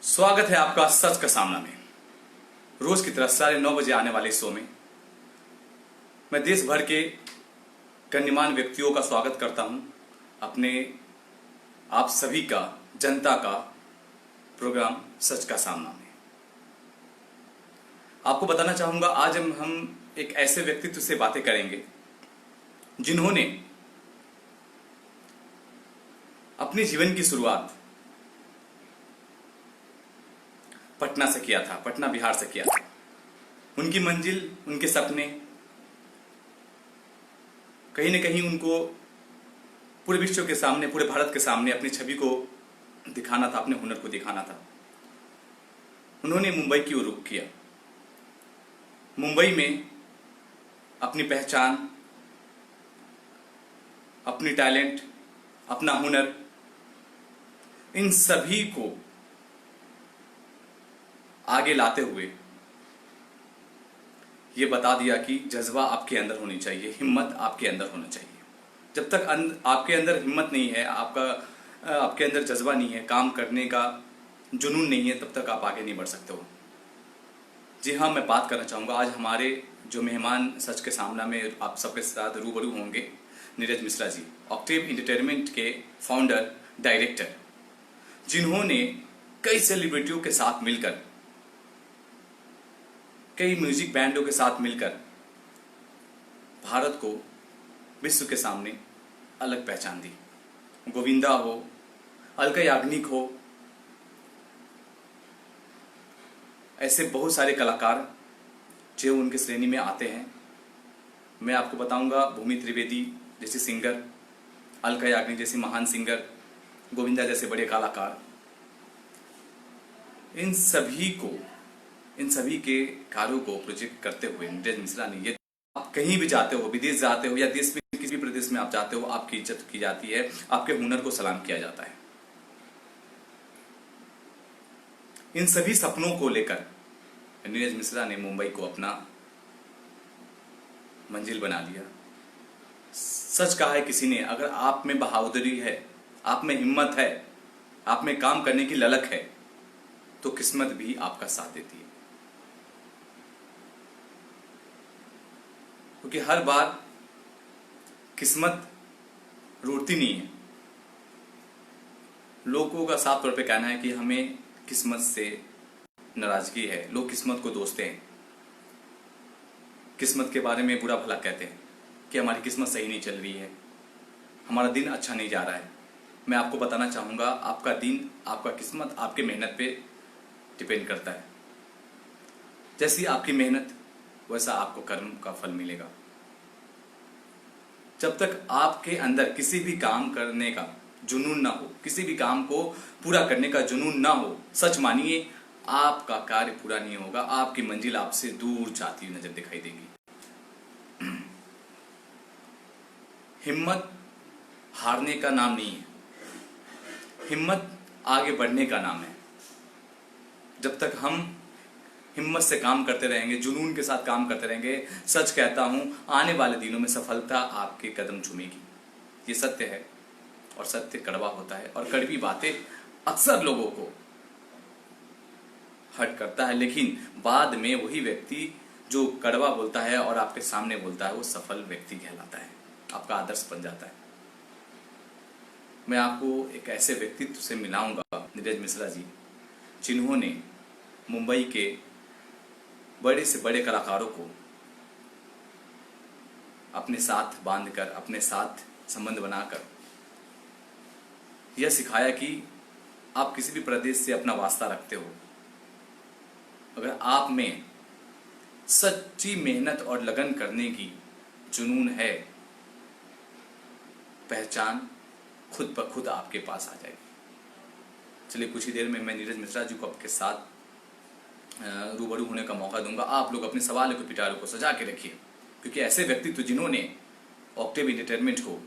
स्वागत है आपका सच का सामना में। रोज की तरह 9:30 बजे आने वाले शो में मैं देश भर के गण्यमान्य व्यक्तियों का स्वागत करता हूं अपने आप सभी का जनता का प्रोग्राम सच का सामना में। आपको बताना चाहूंगा आज हम एक ऐसे व्यक्तित्व से बातें करेंगे जिन्होंने अपने जीवन की शुरुआत पटना से किया था, पटना बिहार से किया था। उनकी मंजिल, उनके सपने कहीं न कहीं उनको पूरे विश्व के सामने, पूरे भारत के सामने अपनी छवि को दिखाना था, अपने हुनर को दिखाना था। उन्होंने मुंबई की ओर रुख किया। मुंबई में अपनी पहचान, अपनी टैलेंट, अपना हुनर, इन सभी को आगे लाते हुए ये बता दिया कि जज्बा आपके अंदर होनी चाहिए, हिम्मत आपके अंदर होना चाहिए। जब तक आपके अंदर हिम्मत नहीं है, आपके अंदर जज्बा नहीं है, काम करने का जुनून नहीं है, तब तक आप आगे नहीं बढ़ सकते हो। जी हाँ, मैं बात करना चाहूँगा आज हमारे जो मेहमान सच के सामना में आप सबके साथ रूबरू होंगे, नीरज मिश्रा जी, ऑक्टेव एंटरटेनमेंट के फाउंडर, डायरेक्टर, जिन्होंने कई सेलिब्रिटियों के साथ मिलकर, कई म्यूजिक बैंडों के साथ मिलकर भारत को विश्व के सामने अलग पहचान दी। गोविंदा हो, अलका याग्निक हो, ऐसे बहुत सारे कलाकार जो उनके श्रेणी में आते हैं। मैं आपको बताऊंगा भूमि त्रिवेदी जैसी सिंगर, अलका याग्निक जैसी महान सिंगर, गोविंदा जैसे बड़े कलाकार, इन सभी के कार्यों को प्रोजेक्ट करते हुए नीरज मिश्रा ने, ये आप कहीं भी जाते हो, विदेश जाते हो या देश में किसी भी प्रदेश में आप जाते हो, आपकी इज्जत की जाती है, आपके हुनर को सलाम किया जाता है। इन सभी सपनों को लेकर नीरज मिश्रा ने मुंबई को अपना मंजिल बना लिया। सच कहा है किसी ने, अगर आप में बहादुरी है, आप में हिम्मत है, आप में काम करने की ललक है, तो किस्मत भी आपका साथ देती है। क्योंकि हर बार किस्मत रूठती नहीं है। लोगों का साफ तौर पे कहना है कि हमें किस्मत से नाराजगी है। लोग किस्मत को दोषते हैं, किस्मत के बारे में बुरा भला कहते हैं कि हमारी किस्मत सही नहीं चल रही है, हमारा दिन अच्छा नहीं जा रहा है। मैं आपको बताना चाहूंगा, आपका दिन, आपका किस्मत आपके मेहनत पे डिपेंड करता है। जैसी आपकी मेहनत वैसा आपको कर्म का फल मिलेगा। जब तक आपके अंदर किसी भी काम करने का जुनून ना हो, किसी भी काम को पूरा करने का जुनून ना हो, सच मानिए आपका कार्य पूरा नहीं होगा। आपकी मंजिल आपसे दूर जाती हुई नजर दिखाई देगी। हिम्मत हारने का नाम नहीं है, हिम्मत आगे बढ़ने का नाम है। जब तक हम हिम्मत से काम करते रहेंगे, जुनून के साथ काम करते रहेंगे, सच कहता हूं आने वाले दिनों में सफलता आपके कदम चूमेगी। ये सत्य है और सत्य कड़वा होता है और कड़वी बातें अक्सर लोगों को हर्ट करता है, लेकिन बाद में वही व्यक्ति जो कड़वा बोलता है और आपके सामने बोलता है वो सफल व्यक्ति कहलाता है, आपका आदर्श बन जाता है। मैं आपको एक ऐसे व्यक्तित्व से मिलाऊंगा, नीरज मिश्रा जी, जिन्होंने मुंबई के बड़े से बड़े कलाकारों को अपने साथ बांधकर, अपने साथ संबंध बनाकर यह सिखाया कि आप किसी भी प्रदेश से अपना वास्ता रखते हो, अगर आप में सच्ची मेहनत और लगन करने की जुनून है, पहचान खुद ब खुद आपके पास आ जाएगी। चलिए कुछ ही देर में मैं नीरज मिश्रा जी को आपके साथ रूबरू होने का मौका दूंगा। आप लोग अपने सवालों को, पिटारों को सजा के रखिए, क्योंकि ऐसे व्यक्तित्व जिन्होंने ऑक्टेव एंटरटेनमेंट को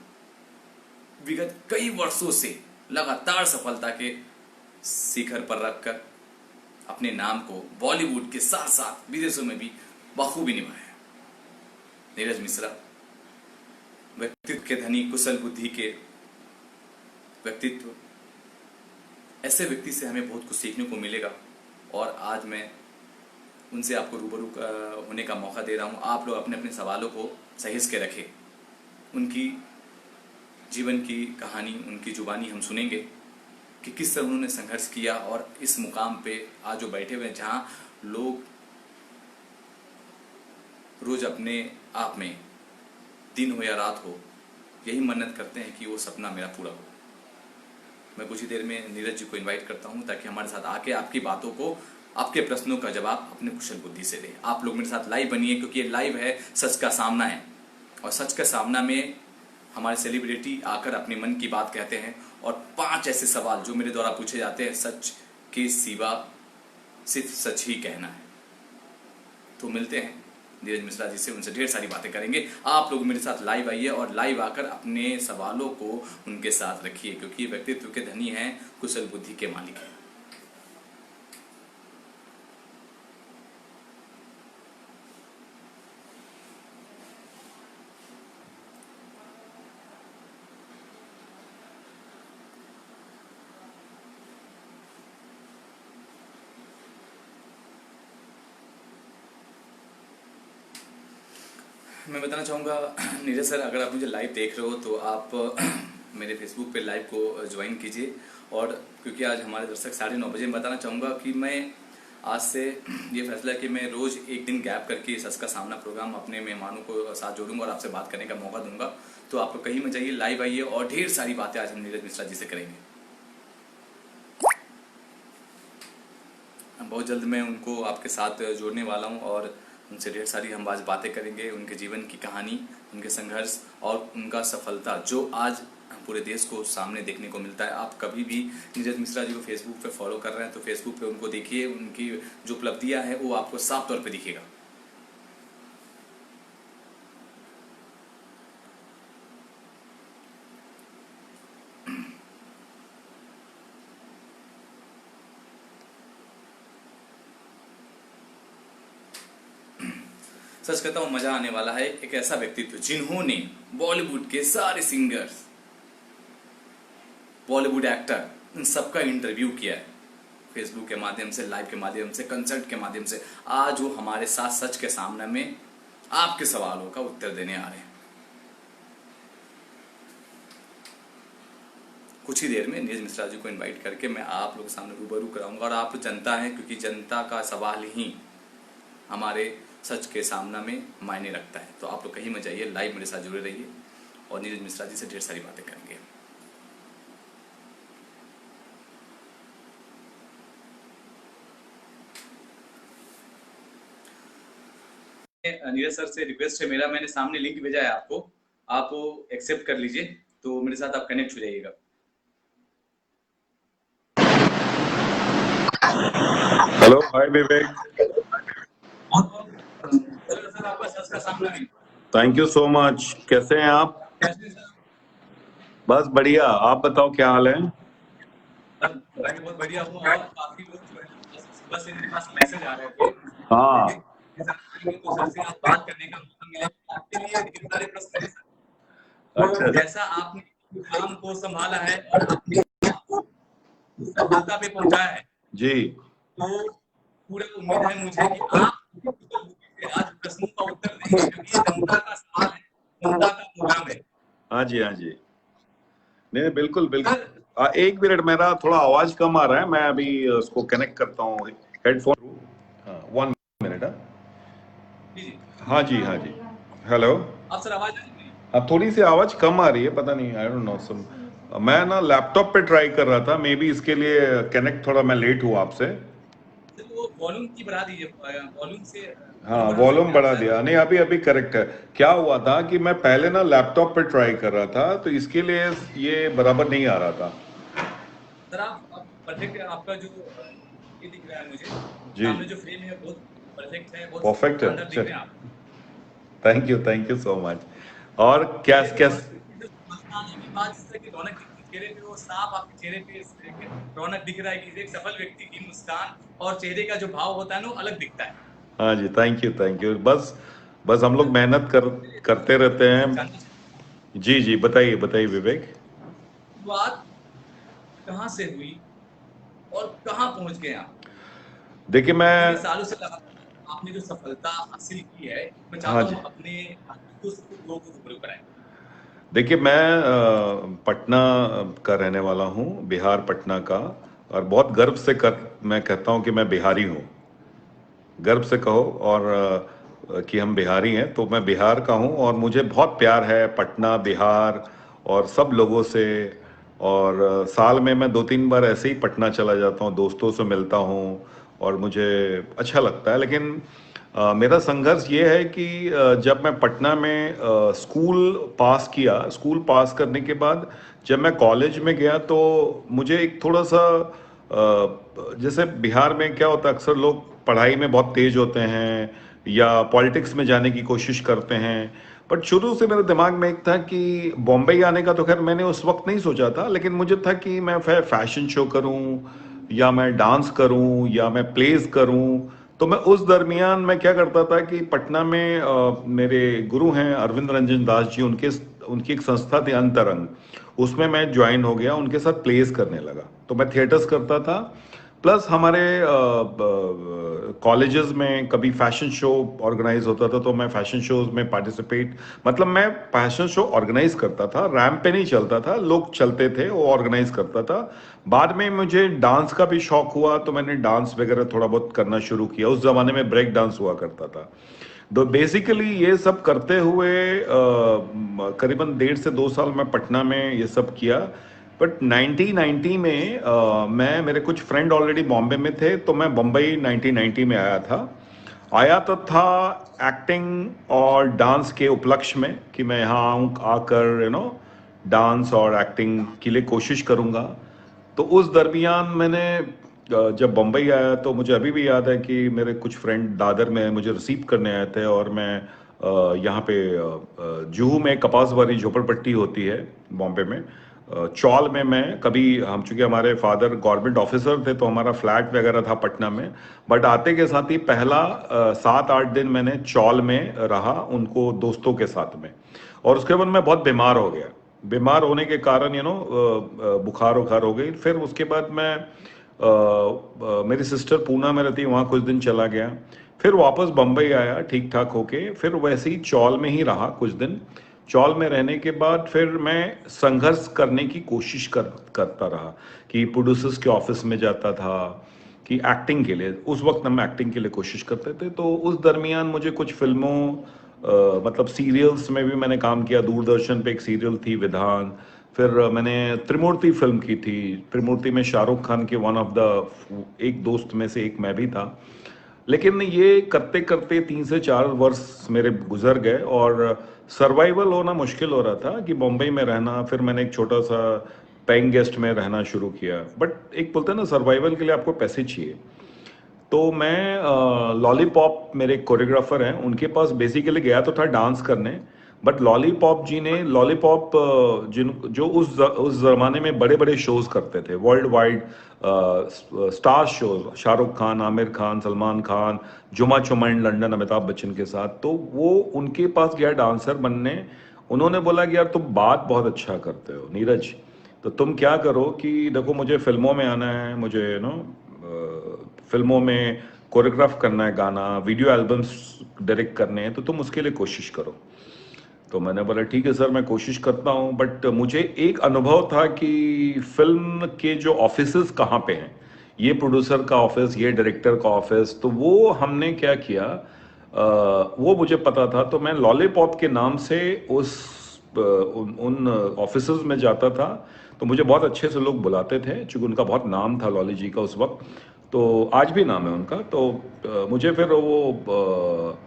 विगत कई वर्षों से लगातार सफलता के शिखर पर रखकर अपने नाम को बॉलीवुड के साथ साथ विदेशों में भी बखूबी निभाया। नीरज मिश्रा व्यक्तित्व के धनी, कुशल बुद्धि के व्यक्तित्व, ऐसे व्यक्ति से हमें बहुत कुछ सीखने को मिलेगा। और आज मैं उनसे आपको रूबरू होने का मौका दे रहा हूँ। आप लोग अपने अपने सवालों को सहेज के रखें। उनकी जीवन की कहानी, उनकी जुबानी हम सुनेंगे कि किस तरह उन्होंने संघर्ष किया और इस मुकाम पे आज जो बैठे हुए हैं, जहाँ लोग रोज अपने आप में, दिन हो या रात हो, यही मन्नत करते हैं कि वो सपना मेरा पूरा हो। मैं कुछ ही देर में नीरज जी को इनवाइट करता हूं ताकि हमारे साथ आके आपकी बातों को, आपके प्रश्नों का जवाब अपने कुशल बुद्धि से दें। आप लोग मेरे साथ लाइव बनिए, क्योंकि ये लाइव है, सच का सामना है। और सच का सामना में हमारे सेलिब्रिटी आकर अपने मन की बात कहते हैं और 5 ऐसे सवाल जो मेरे द्वारा पूछे जाते हैं, सच के सिवा सिर्फ सच ही कहना है। तो मिलते हैं नीरज मिश्रा जी से, उनसे ढेर सारी बातें करेंगे। आप लोग मेरे साथ लाइव आइए और लाइव आकर अपने सवालों को उनके साथ रखिए, क्योंकि व्यक्तित्व के धनी हैं, कुशल बुद्धि के मालिक हैं। मैं बताना चाहूँगा नीरज सर, अगर आप मुझे लाइव देख रहे हो तो आप मेरे फेसबुक पे लाइव को ज्वाइन कीजिए। और क्योंकि आज हमारे दर्शक 9:30 बजे, मैं बताना चाहूँगा कि मैं आज से ये फैसला कि मैं रोज़ एक दिन गैप करके सच का सामना प्रोग्राम अपने मेहमानों को साथ जोड़ूंगा और आपसे बात करने का मौका दूंगा। तो आप कहीं मत जाइए, लाइव आइए और ढेर सारी बातें आज हम नीरज मिश्रा जी से करेंगे। बहुत जल्द मैं उनको आपके साथ जोड़ने वाला हूँ और उनसे ढेर सारी हम आज बातें करेंगे, उनके जीवन की कहानी, उनके संघर्ष और उनका सफलता जो आज पूरे देश को सामने देखने को मिलता है। आप कभी भी नीरज मिश्रा जी को फेसबुक पे फॉलो कर रहे हैं तो फेसबुक पे उनको देखिए, उनकी जो उपलब्धियां हैं वो आपको साफ तौर पे दिखेगा। सच कहता हूँ, मजा आने वाला है। एक ऐसा व्यक्तित्व जिन्होंने बॉलीवुड के सारे सिंगर्स, बॉलीवुड एक्टर, इन सबका इंटरव्यू किया है फेसबुक के माध्यम से, लाइव के माध्यम से, कंसर्ट के माध्यम से। आज वो हमारे साथ सच के सामने में आपके सवालों का उत्तर देने आ रहे हैं। कुछ ही देर में नीरज मिश्रा जी को इनवाइट करके मैं आप लोगों के सामने रूबरू कराऊंगा। और आप जनता हैं, क्योंकि जनता का सवाल ही हमारे सच के सामना में मायने रखता है। तो आप लोग कहीं मत जाइए, लाइव मेरे साथ जुड़े रहिए और नीरज मिश्रा जी से ढेर सारी बातें करेंगे। नीरज सर से रिक्वेस्ट है मेरा, मैंने सामने लिंक भेजा है आपको, आप वो एक्सेप्ट कर लीजिए, तो मेरे साथ आप कनेक्ट हो जाइएगा। हेलो, हाय विवेक। सर आपका सच का सामना है। Thank you so much. कैसे हैं आप? बस बढ़िया, आप बताओ क्या हाल है? बहुत बढ़िया हूँ। और काफी लोग जो है सुबह से मेरे पास मैसेज आ रहे थे। हाँ, तो सर से आज बात करने का मौका मिला। आपके लिए ढेर सारे प्रश्न हैं सर। अच्छा। तो जैसा आपने काम को संभाला है और अपने आप को सफलता पे पहुंचाया है जी, तो पूरा उम्मीद है मुझे कि आप आज प्रश्नों का उत्तर देंगे, क्योंकि ये जनता का सवाल है, जनता का प्रोग्राम है। हाँ जी, हाँ जी। नहीं, बिल्कुल बिल्कुल। एक मिनट, मेरा थोड़ा आवाज कम आ रहा है, मैं अभी उसको कनेक्ट करता हूँ हेडफोन। हाँ, 1 मिनट। हाँ जी, हाँ जी। हेलो। अब सर आवाज आ रही है? अब थोड़ी सी आवाज कम आ रही है, पता नहीं, आई डोंट नो सम। मैं ना लैपटॉप पे ट्राई कर रहा था, मे बी इसके लिए कनेक्ट थोड़ा मैं लेट हुआ आपसे। तो वॉल्यूम की बढ़ा दीजिए, वॉल्यूम से हाँ, वॉल्यूम बढ़ा दिया। नहीं, अभी अभी करेक्ट है। क्या हुआ था कि मैं पहले ना लैपटॉप पे ट्राई कर रहा था, तो इसके लिए ये बराबर नहीं आ रहा था। सर आप परफेक्ट, आपका जो ये दिख रहा है मुझे जी, सामने जो फ्रेम है बहुत परफेक्ट है, बहुत परफेक्ट है। शानदार दिख रहे हैं आप। Thank you so much. और क्या चेहरे पे क्या? मुस्कान की बात, जिस तरह की रौनक दिखती है चेहरे पे, वो साफ आपके चेहरे पे एक रौनक दिख रहा है कि एक सफल व्यक्ति की मुस्कान और चेहरे का जो भाव होता है ना, वो अलग दिखता है। हाँ जी, थैंक यू। बस बस हम लोग मेहनत करते रहते हैं। जी जी, बताइए बताइए विवेक। बात कहाँ से हुई और कहाँ पहुंच गए आप? देखिए इतने मैं, सालों से लगातार आपने जो सफलता हासिल की है, मैं हाँ चाहता जी, हूँ अपने दोस्तों लोगों को रूबरू कराएं। देखिए मैं पटना का रहने वाला हूँ, बिहार पटना का। और बहुत गर्व से मैं कहता हूँ कि मैं बिहारी हूँ। गर्व से कहो और कि हम बिहारी हैं, तो मैं बिहार का हूँ और मुझे बहुत प्यार है पटना, बिहार और सब लोगों से। और साल में मैं 2-3 बार ऐसे ही पटना चला जाता हूँ, दोस्तों से मिलता हूँ और मुझे अच्छा लगता है। लेकिन मेरा संघर्ष ये है कि जब मैं पटना में स्कूल पास किया, स्कूल पास करने के बाद जब मैं कॉलेज में गया तो मुझे एक थोड़ा सा जैसे बिहार में क्या होता है, अक्सर लोग पढ़ाई में बहुत तेज होते हैं या पॉलिटिक्स में जाने की कोशिश करते हैं। बट शुरू से मेरे दिमाग में एक था कि बॉम्बे आने का, तो खैर मैंने उस वक्त नहीं सोचा था, लेकिन मुझे था कि मैं फिर फैशन शो करूं या मैं डांस करूं या मैं प्लेस करूं। तो मैं उस दरमियान मैं क्या करता था कि पटना में मेरे गुरु हैं अरविंद रंजन दास जी, उनके उनकी एक संस्था थी अंतरंग, उसमें मैं ज्वाइन हो गया, उनके साथ प्लेस करने लगा। तो मैं थिएटर्स करता था, प्लस हमारे कॉलेजेस में कभी फैशन शो ऑर्गेनाइज होता था तो मैं फैशन शोज में पार्टिसिपेट, मतलब मैं फैशन शो ऑर्गेनाइज करता था, रैंप पे नहीं चलता था, लोग चलते थे, वो ऑर्गेनाइज करता था। बाद में मुझे डांस का भी शौक हुआ तो मैंने डांस वगैरह थोड़ा बहुत करना शुरू किया। उस जमाने में ब्रेक डांस हुआ करता था। तो बेसिकली ये सब करते हुए करीबन 1.5 से 2 साल मैं पटना में ये सब किया। बट 1990 में मैं, मेरे कुछ फ्रेंड ऑलरेडी बॉम्बे में थे, तो मैं बम्बई 1990 में आया था। आया तो था एक्टिंग और डांस के उपलक्ष्य में कि मैं यहाँ आऊँ, आकर डांस और एक्टिंग के लिए कोशिश करूँगा। तो उस दरमियान मैंने जब बम्बई आया तो मुझे अभी भी याद है कि मेरे कुछ फ्रेंड दादर में मुझे रिसीव करने आए थे और मैं यहाँ पे जुहू में कपासबारी झोपड़पट्टी होती है बॉम्बे में, चौल में मैं कभी, हम चूंकि हमारे फादर गवर्नमेंट ऑफिसर थे तो हमारा फ्लैट वगैरह था पटना में। बट आते के साथ ही पहला 7-8 दिन मैंने चौल में रहा उनको दोस्तों के साथ में। और उसके बाद मैं बहुत बीमार हो गया। बीमार होने के कारण बुखार उखार हो गई। फिर उसके बाद मैं मेरी सिस्टर पूना में रहती है, वहाँ कुछ दिन चला गया। फिर वापस बम्बई आया ठीक ठाक होके, फिर वैसे ही चौल में ही रहा कुछ दिन। चौल में रहने के बाद फिर मैं संघर्ष करने की कोशिश करता रहा कि प्रोड्यूसर्स के ऑफिस में जाता था कि एक्टिंग के लिए, उस वक्त हम एक्टिंग के लिए कोशिश करते थे। तो उस दरमियान मुझे कुछ फिल्मों, मतलब सीरियल्स में भी मैंने काम किया। दूरदर्शन पे एक सीरियल थी विधान। फिर मैंने त्रिमूर्ति फिल्म की थी। त्रिमूर्ति में शाहरुख खान के वन ऑफ द एक दोस्त में से एक मैं भी था। लेकिन ये करते करते 3 से 4 वर्ष मेरे गुजर गए और सर्वाइवल होना मुश्किल हो रहा था कि बॉम्बे में रहना। फिर मैंने एक छोटा सा पेइंग गेस्ट में रहना शुरू किया। बट एक बोलते हैं ना, सर्वाइवल के लिए आपको पैसे चाहिए। तो मैं लॉलीपॉप, मेरे कोरियोग्राफर हैं, उनके पास बेसिकली गया तो था डांस करने। बट लॉलीपॉप जी ने, लॉलीपॉप जिन जो उस जमाने में बड़े बड़े शोज करते थे, world wide star shows, Shahrukh Khan, Aamir Khan, Salman Khan, जुमा छुमा इन लंदन अमिताभ बच्चन के साथ, तो वो उनके पास गया डांसर बनने। उन्होंने बोला कि यार तुम बात बहुत अच्छा करते हो नीरज, तो तुम क्या करो कि देखो मुझे फिल्मों में आना है, मुझे फिल्मों में कोरियोग्राफ करना है, गाना, वीडियो एल्बम्स डायरेक्ट करने हैं, तो तुम उसके लिए कोशिश करो। तो मैंने बोला ठीक है सर, मैं कोशिश करता हूँ। बट मुझे एक अनुभव था कि फिल्म के जो ऑफिसेस कहाँ पे हैं, ये प्रोड्यूसर का ऑफिस, ये डायरेक्टर का ऑफिस, तो वो हमने क्या किया, वो मुझे पता था। तो मैं लॉलीपॉप के नाम से उन ऑफिसेज में जाता था। तो मुझे बहुत अच्छे से लोग बुलाते थे क्योंकि उनका बहुत नाम था लॉली जी का उस वक्त। तो आज भी नाम है उनका। तो मुझे फिर वो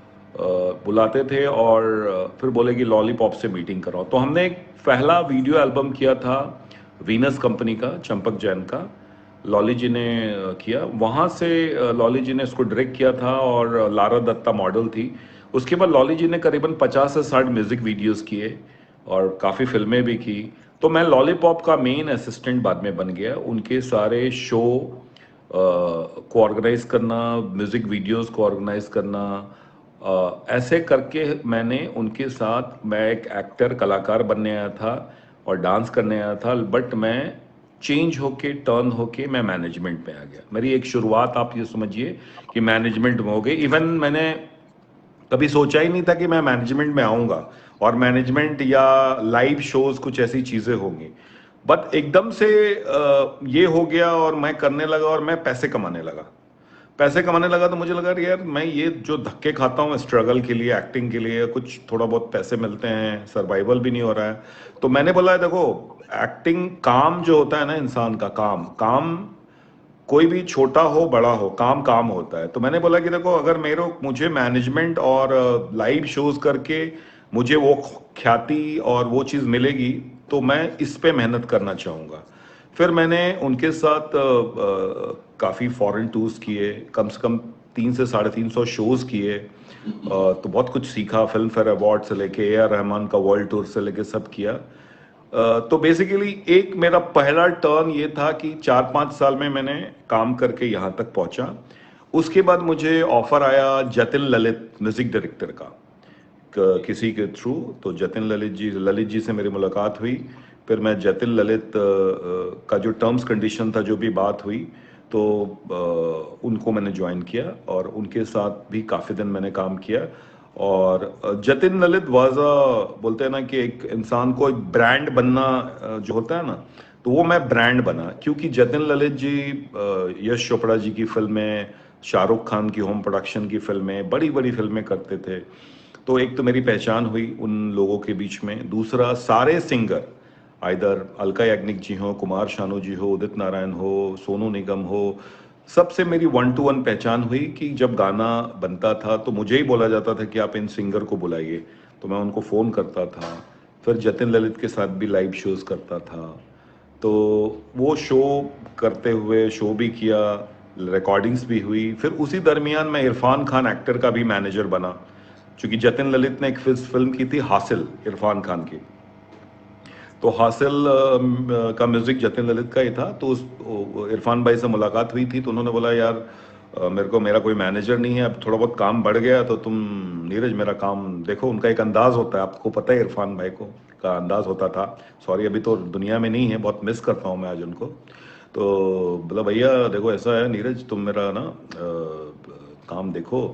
बुलाते थे और फिर बोले कि लॉलीपॉप से मीटिंग कराओ। तो हमने एक पहला वीडियो एल्बम किया था वीनस कंपनी का, चंपक जैन का, लॉली जी ने किया। वहाँ से लॉली जी ने उसको डायरेक्ट किया था और लारा दत्ता मॉडल थी। उसके बाद लॉली जी ने करीबन 50 से 60 म्यूजिक वीडियोस किए और काफ़ी फिल्में भी की। तो मैं लॉलीपॉप का मेन असिस्टेंट बाद में बन गया, उनके सारे शो को ऑर्गेनाइज करना, म्यूजिक वीडियोस को ऑर्गेनाइज करना। ऐसे करके मैंने उनके साथ, मैं एक एक्टर कलाकार बनने आया था और डांस करने आया था। बट मैं चेंज होके टर्न होके मैं मैनेजमेंट में आ गया। मेरी एक शुरुआत आप ये समझिए कि मैनेजमेंट में हो गई। इवन मैंने कभी सोचा ही नहीं था कि मैं मैनेजमेंट में आऊंगा और मैनेजमेंट या लाइव शोज कुछ ऐसी चीजें होंगी, बट एकदम से ये हो गया और मैं करने लगा और मैं पैसे कमाने लगा। पैसे कमाने लगा तो मुझे लगा अरे यार मैं ये जो धक्के खाता हूँ स्ट्रगल के लिए, एक्टिंग के लिए, कुछ थोड़ा बहुत पैसे मिलते हैं, सर्वाइवल भी नहीं हो रहा है। तो मैंने बोला देखो, एक्टिंग काम जो होता है ना, इंसान का काम, काम कोई भी छोटा हो बड़ा हो, काम काम होता है। तो मैंने बोला कि देखो अगर मुझे मैनेजमेंट और लाइव शोज करके मुझे वो ख्याति और वो चीज़ मिलेगी तो मैं इस पे मेहनत करना चाहूँगा। फिर मैंने उनके साथ काफ़ी फॉरेन टूर्स किए, कम से कम 300 से 350 शोज किए। तो बहुत कुछ सीखा, फिल्म फेयर अवार्ड से लेके ए आर रहमान का वर्ल्ड टूर से लेके सब किया। तो बेसिकली एक मेरा पहला टर्न ये था कि 4-5 साल में मैंने काम करके यहाँ तक पहुँचा। उसके बाद मुझे ऑफर आया जतिन ललित म्यूजिक डायरेक्टर का, किसी के थ्रू। तो जतिन ललित जी से मेरी मुलाकात हुई। फिर मैं जतिन ललित का जो टर्म्स कंडीशन था, जो भी बात हुई, तो उनको मैंने ज्वाइन किया और उनके साथ भी काफ़ी दिन मैंने काम किया। और जतिन ललित बोलते हैं ना कि एक इंसान को एक ब्रांड बनना जो होता है ना, तो वो मैं ब्रांड बना, क्योंकि जतिन ललित जी यश चोपड़ा जी की फिल्में, शाहरुख खान की होम प्रोडक्शन की फिल्में, बड़ी बड़ी फिल्में करते थे। तो एक तो मेरी पहचान हुई उन लोगों के बीच में। दूसरा, सारे सिंगर, आइदर अलका याग्निक जी हो, कुमार शानू जी हो, उदित नारायण हो, सोनू निगम हो, सबसे मेरी 1-to-1 पहचान हुई कि जब गाना बनता था तो मुझे ही बोला जाता था कि आप इन सिंगर को बुलाइए, तो मैं उनको फ़ोन करता था। फिर जतिन ललित के साथ भी लाइव शोज़ करता था। तो वो शो करते हुए शो भी किया, रिकॉर्डिंग्स भी हुई। फिर उसी दरमियान मैं इरफान खान एक्टर का भी मैनेजर बना, क्योंकि जतिन ललित ने एक फिल्म की थी हासिल, इरफान खान की। तो हासिल का म्यूजिक जतिन ललित का ही था। तो इरफान भाई से मुलाकात हुई थी, तो उन्होंने बोला यार मेरा कोई मैनेजर नहीं है, अब थोड़ा बहुत काम बढ़ गया तो तुम नीरज मेरा काम देखो। उनका एक अंदाज होता है, आपको पता है इरफान भाई को का अंदाज होता था। सॉरी अभी तो दुनिया में नहीं है, बहुत मिस करता हूँ मैं आज उनको। तो बोला भैया देखो ऐसा है नीरज, तुम मेरा ना काम देखो।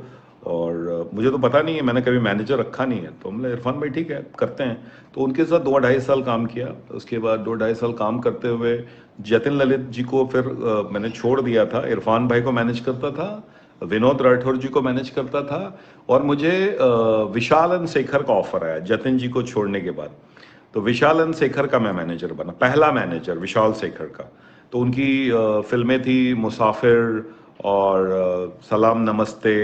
और मुझे तो पता नहीं है, मैंने कभी मैनेजर रखा नहीं है। तो हमने इरफान भाई ठीक है करते हैं। तो उनके साथ 2-2.5 साल काम किया। उसके बाद 2-2.5 साल काम करते हुए जतिन ललित जी को फिर मैंने छोड़ दिया था। इरफान भाई को मैनेज करता था, विनोद राठौर जी को मैनेज करता था, और मुझे विशाल एंड शेखर का ऑफर आया जतिन जी को छोड़ने के बाद। तो विशाल एंड शेखर का मैं मैनेजर बना, पहला मैनेजर विशाल शेखर का। तो उनकी फिल्में थी मुसाफिर और सलाम नमस्ते,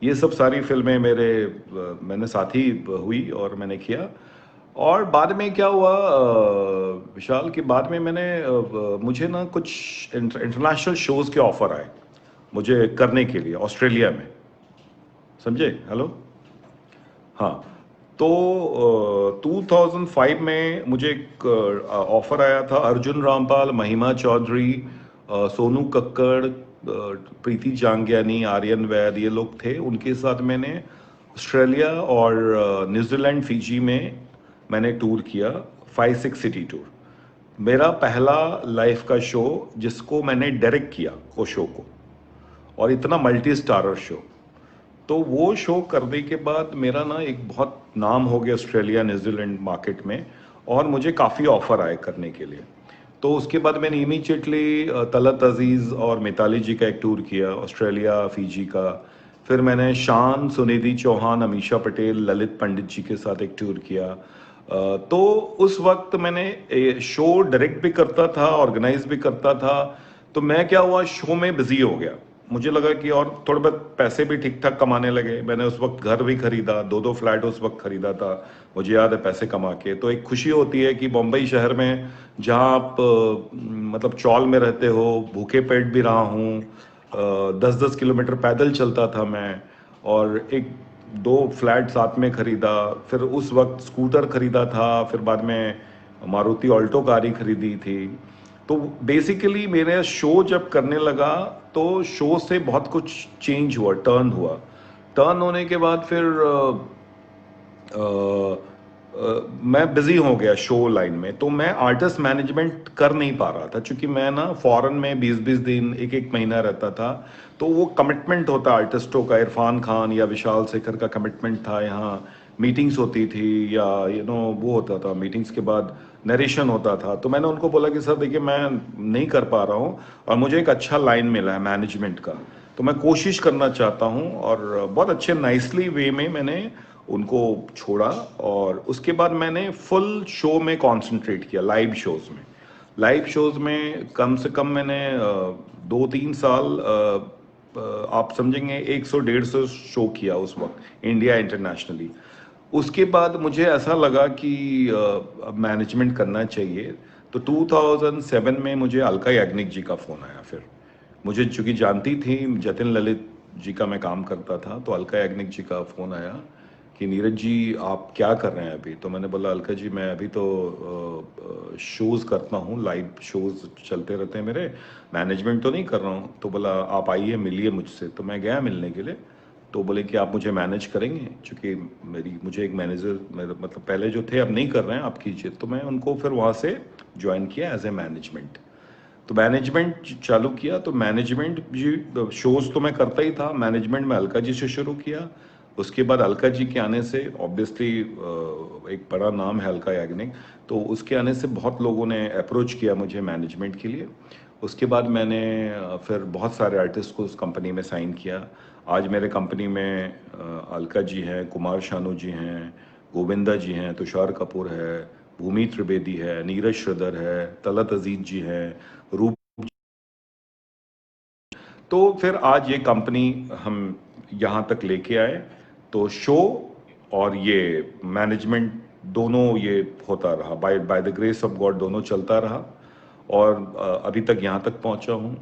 ये सब सारी फिल्में मैंने साथ ही हुई और मैंने किया। और बाद में क्या हुआ, विशाल के बाद में मुझे ना कुछ इंटरनेशनल शोज के ऑफर आए मुझे करने के लिए ऑस्ट्रेलिया में, समझे? हेलो, हाँ। तो 2005 में मुझे एक ऑफर आया था। अर्जुन रामपाल, महिमा चौधरी, सोनू कक्कड़, प्रीति जांगियानी, आर्यन वैद, ये लोग थे। उनके साथ मैंने ऑस्ट्रेलिया और न्यूजीलैंड, फिजी में मैंने टूर किया, 5-6 सिटी टूर। मेरा पहला लाइफ का शो जिसको मैंने डायरेक्ट किया वो शो को, और इतना मल्टी स्टारर शो। तो वो शो करने के बाद मेरा ना एक बहुत नाम हो गया ऑस्ट्रेलिया न्यूजीलैंड मार्केट में, और मुझे काफ़ी ऑफर आए करने के लिए। तो उसके बाद मैंने इमीडिएटली तलत अजीज़ और मिताली जी का एक टूर किया ऑस्ट्रेलिया, फिजी का। फिर मैंने शान, सुनिधि चौहान, अमीषा पटेल, ललित पंडित जी के साथ एक टूर किया। तो उस वक्त मैंने शो डायरेक्ट भी करता था, ऑर्गेनाइज भी करता था। तो मैं क्या हुआ, शो में बिजी हो गया। मुझे लगा कि और थोड़े बहुत पैसे भी ठीक ठाक कमाने लगे। मैंने उस वक्त घर भी खरीदा, 2-2 फ्लैट उस वक्त खरीदा था, मुझे याद है, पैसे कमा के। तो एक खुशी होती है कि बम्बई शहर में जहाँ आप मतलब चौल में रहते हो, भूखे पेट भी रहा हूँ, 10-10 किलोमीटर पैदल चलता था मैं, और 1-2 फ्लैट साथ में खरीदा। फिर उस वक्त स्कूटर खरीदा था, फिर बाद में मारुति ऑल्टो कार ही खरीदी थी। तो बेसिकली मेरे शो जब करने लगा तो शो से बहुत कुछ चेंज हुआ, टर्न हुआ। टर्न होने के बाद फिर मैं बिजी हो गया शो लाइन में, तो मैं आर्टिस्ट मैनेजमेंट कर नहीं पा रहा था, क्योंकि मैं ना फॉरेन में 20-20 दिन, एक एक महीना रहता था। तो वो कमिटमेंट होता आर्टिस्टों का, इरफान खान या विशाल शेखर का कमिटमेंट था, यहाँ मीटिंग्स होती थी, या वो होता था, मीटिंग्स के बाद नरेशन होता था। तो मैंने उनको बोला कि सर देखिए, मैं नहीं कर पा रहा हूँ, और मुझे एक अच्छा लाइन मिला है मैनेजमेंट का, तो मैं कोशिश करना चाहता हूँ। और बहुत अच्छे नाइसली वे में मैंने उनको छोड़ा, और उसके बाद मैंने फुल शो में कंसंट्रेट किया, लाइव शोज में। लाइव शोज में कम से कम मैंने 2-3 साल, आप समझेंगे 100-150 शो किया उस वक्त, इंडिया इंटरनेशनली। उसके बाद मुझे ऐसा लगा कि अब मैनेजमेंट करना चाहिए। तो 2007 में मुझे अलका याग्निक जी का फ़ोन आया। फिर मुझे चूंकि जानती थी, जतिन ललित जी का मैं काम करता था, तो अलका याग्निक जी का फ़ोन आया कि नीरज जी आप क्या कर रहे हैं अभी। तो मैंने बोला अलका जी मैं अभी तो शोज़ करता हूँ, लाइव शोज़ चलते रहते हैं मेरे, मैनेजमेंट तो नहीं कर रहा हूँ। तो बोला आप आइए मिलिए मुझसे। तो मैं गया मिलने के लिए। तो बोले कि आप मुझे मैनेज करेंगे, चूँकि मुझे एक मैनेजर, मतलब पहले जो थे अब नहीं कर रहे हैं, आप कीजिए। तो मैं उनको फिर वहाँ से ज्वाइन किया एज ए मैनेजमेंट। तो मैनेजमेंट चालू किया। तो मैनेजमेंट जी शोज़ तो मैं करता ही था, मैनेजमेंट में अलका जी से शुरू किया। उसके बाद अलका जी के आने से ऑब्वियसली एक बड़ा नाम है अलका याग्निक, तो उसके आने से बहुत लोगों ने अप्रोच किया मुझे मैनेजमेंट के लिए। उसके बाद मैंने फिर बहुत सारे आर्टिस्ट को उस कंपनी में साइन किया। आज मेरे कंपनी में अलका जी हैं, कुमार शानू जी हैं, गोविंदा जी हैं, तुषार कपूर है, भूमि त्रिवेदी है, नीरज श्रीधर है, तलत अजीज जी हैं, रूप। तो फिर आज ये कंपनी हम यहाँ तक लेके आए। तो शो और ये मैनेजमेंट दोनों ये होता रहा, by by the grace of God दोनों चलता रहा, और अभी तक यहाँ तक पहुँचा हूँ।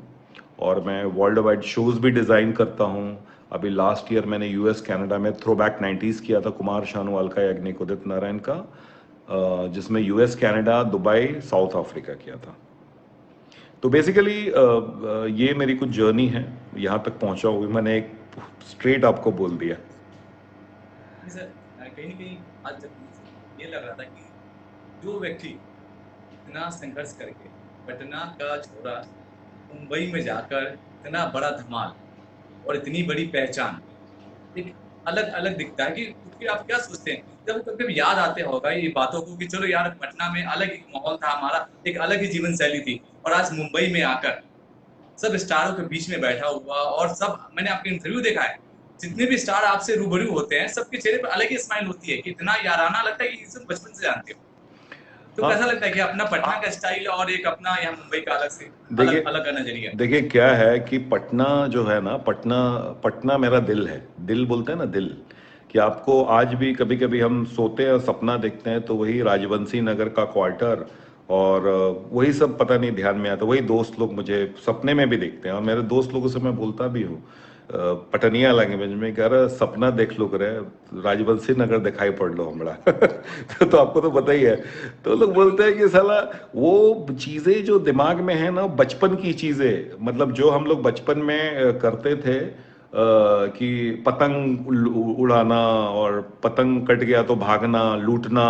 और मैं वर्ल्ड वाइड शोज़ भी डिज़ाइन करता हूँ। अभी लास्ट ईयर मैंने यूएस कनाडा में थ्रोबैक 90s किया था, कुमार शानू, अलका याग्निक, उदित नारायण का, जिसमें US Canada, Dubai, south Africa किया था। तो बेसिकली ये मेरी कुछ जर्नी है, यहाँ तक पहुँचा हुई। मैंने एक स्ट्रेट आपको बोल दिया। नहीं सर, कहीं ना कहीं आज जब मुझे ये लग रहा था कि जो व्यक्ति इतना संघर्ष करके पटना का छोरा मुंबई में जाकर इतना बड़ा धमाल और इतनी बड़ी पहचान, एक अलग अलग दिखता है कि उसके आप क्या सोचते हैं जब कभी कभी याद आते होगा ये बातों को कि चलो यार पटना में अलग एक माहौल था हमारा, एक अलग ही जीवन शैली थी, और आज मुंबई में आकर सब स्टारों के बीच में बैठा हुआ, और सब, मैंने आपके इंटरव्यू देखा है, जितने भी स्टार आपसे रूबरू होते हैं सबके चेहरे पर अलग ही स्माइल होती है कि इतना याराना लगता है कि सब बचपन से जानते हो। तो कैसा हाँ लगता है कि अपना पटना का स्टाइल और एक अपना यहाँ मुंबई का अलग से देखिए, अलग अलग का नजरिया? देखिए क्या है कि पटना जो है ना, पटना पटना मेरा दिल है। दिल बोलते हैं ना, दिल। कि आपको आज भी कभी कभी हम सोते हैं और सपना देखते हैं, तो वही राजवंशी नगर का क्वार्टर और वही सब पता नहीं ध्यान में आता। वही दोस्त लोग मुझे सपने में भी दिखते हैं, और मेरे दोस्त लोगों से मैं बोलता भी हूँ पटनिया लैंग्वेज में, कह रहा सपना देख लो करे, राजवंशी नगर दिखाई पड़ लो हमरा। तो आपको तो पता ही है। तो लोग बोलते हैं कि साला वो चीज़ें जो दिमाग में है ना, बचपन की चीज़ें, मतलब जो हम लोग बचपन में करते थे, कि पतंग उड़ाना, और पतंग कट गया तो भागना, लूटना,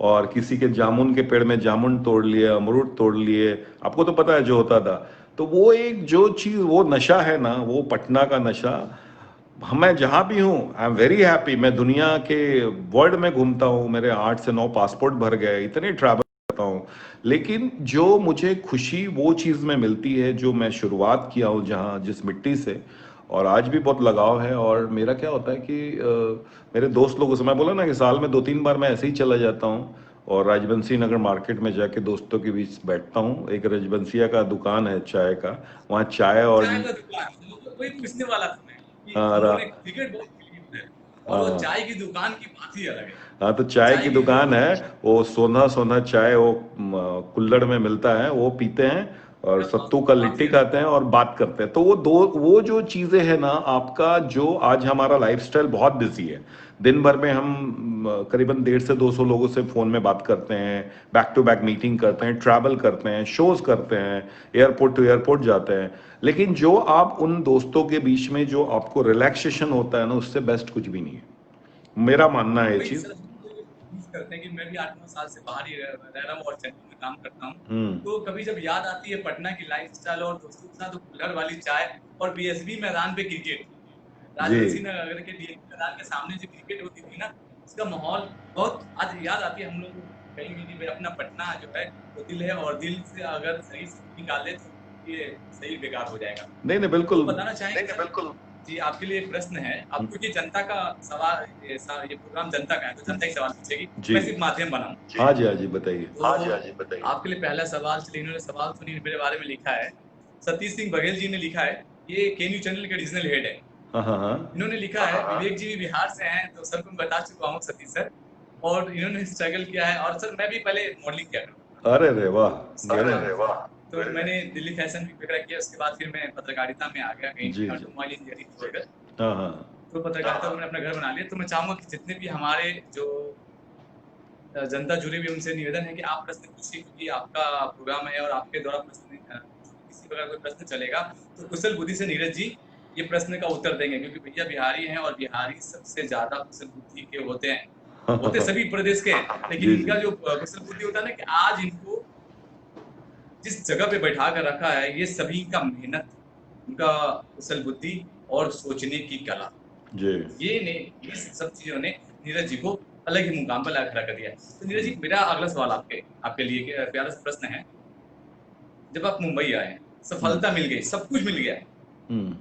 और किसी के जामुन के पेड़ में जामुन तोड़ लिए, अमरूद तोड़ लिए, आपको तो पता है जो होता था। तो वो एक जो चीज़, वो नशा है ना, वो पटना का नशा। मैं जहाँ भी हूँ आई एम वेरी हैप्पी। मैं दुनिया के वर्ल्ड में घूमता हूँ, मेरे 8 से 9 पासपोर्ट भर गए, इतने ट्रैवल करता हूँ। लेकिन जो मुझे खुशी वो चीज़ में मिलती है जो मैं शुरुआत किया हूँ जहाँ, जिस मिट्टी से, और आज भी बहुत लगाव है। और मेरा क्या होता है कि मेरे दोस्त लोगों से, मैं बोला ना कि साल में 2-3 बार मैं ऐसे ही चला जाता हूँ, और राजबंशी नगर मार्केट में जाके दोस्तों के बीच बैठता हूँ। एक राजबंशिया का दुकान है चाय का, वहाँ चाय और चाय का दुकान, वही पूछने वाला था मैं कि हाँ हम लोगों ने क्रिकेट बहुत खेली है, और वो हाँ चाय की दुकान की बात ही अलग है। हाँ, तो चाय चाय की की दुकान है। वो सोना सोना चाय, वो कुल्हड़ में मिलता है, वो पीते हैं, और सत्तू का बात लिट्टी ही अलग। खाते हैं और बात करते हैं। तो वो जो चीजें है ना आपका, जो आज हमारा लाइफस्टाइल बहुत बिजी है। दिन भर में हम करीबन 150 से 200 लोगों से फोन में बात करते हैं, बैक टू बैक मीटिंग करते हैं, ट्रैवल करते हैं, शोज करते हैं, एयरपोर्ट टू एयरपोर्ट जाते हैं। लेकिन जो आप उन दोस्तों के बीच में जो आपको रिलैक्सेशन होता है ना, उससे बेस्ट कुछ भी नहीं है। मेरा मानना है ये वही चीज। सर, मिस करते हैं कि मैं भी 8-9 साल से बाहर ही रह रहा हूँ और चेन्नई में काम करता हूँ। हम्म। तो कभी जब याद आती है पटना की लाइफ़स्टाइल और दोस्तों के साथ कुल्हड़ वाली चाय और बीएसबी मैदान पे क्रिकेट, जी राजवंशी नगर के डीएवी मैदान के सामने जो क्रिकेट होती थी ना, उसका माहौल बहुत आज याद आती है हम लोग को। कहीं भी कि भाई अपना पटना जो है वो दिल है, और दिल से अगर शरीर से निकाल दे तो ये शरीर बेकार हो जाएगा। नहीं नहीं तो बिल्कुल। बताना चाहेंगे सर? बिल्कुल। जी, आपके लिए एक प्रश्न है। आप क्योंकि जनता का सवाल, ये प्रोग्राम जनता का है, तो जनता ही सवाल पूछेगी। जी मैं सिर्फ माध्यम बना हूँ। हाँ जी हाँ जी बताइए। तो हाँ जी, बताइए। आपके लिए पहला सवाल, चलिए इन्होंने सवाल सुनिए मेरे बारे में लिखा है। सतीश सिंह बघेल जी ने लिखा है, ये केन्यू चैनल के रीजनल हेड है। हाँ हाँ हाँ। इन्होंने लिखा है, विवेक जी भी बिहार से हैं, तो सर को मैं बता चुका हूँ सतीश सर। और इन्होंने स्ट्रगल किया है, और सर मैं भी पहले मॉडलिंग किया करता था। अरे रे वाह। अरे गजब। रे वाह! तो मैंने दिल्ली फैशन वीक वगैरह किया, उसके बाद फिर मैं पत्रकारिता में आ गया, कहीं जी जी। ऑटोमोबाइल इंजीनियरिंग की जगह। हाँ हाँ। तो पत्रकारिता में मैंने अपना घर बना लिया। तो मैं चाहूंगा कि जितने भी हमारे जो जनता जुड़ी हुई है, उनसे निवेदन है कि आप प्रश्न पूछिए, क्योंकि आपका प्रोग्राम है और आपके द्वारा प्रश्न किसी प्रकार कोई प्रश्न चलेगा तो कुशल बुद्धि से नीरज जी ये प्रश्न का उत्तर देंगे, क्योंकि भैया बिहारी हैं और बिहारी सबसे ज्यादा कुशल बुद्धि के होते हैं। होते सभी प्रदेश के हैं, लेकिन जी इनका जी। जो कुशल बुद्धि होता है ना, कि आज इनको जिस जगह पे बैठा कर रखा है, ये सभी का मेहनत, उनका कुशल बुद्धि और सोचने की कला, जी ये ने इस सब चीजों ने नीरज जी को अलग ही मुकाम पर ला खड़ा कर दिया है। तो नीरज जी, मेरा अगला सवाल आपके आपके लिए प्यारा सा प्रश्न है। जब आप मुंबई आए, सफलता मिल गई, सब कुछ मिल गया, हम्म।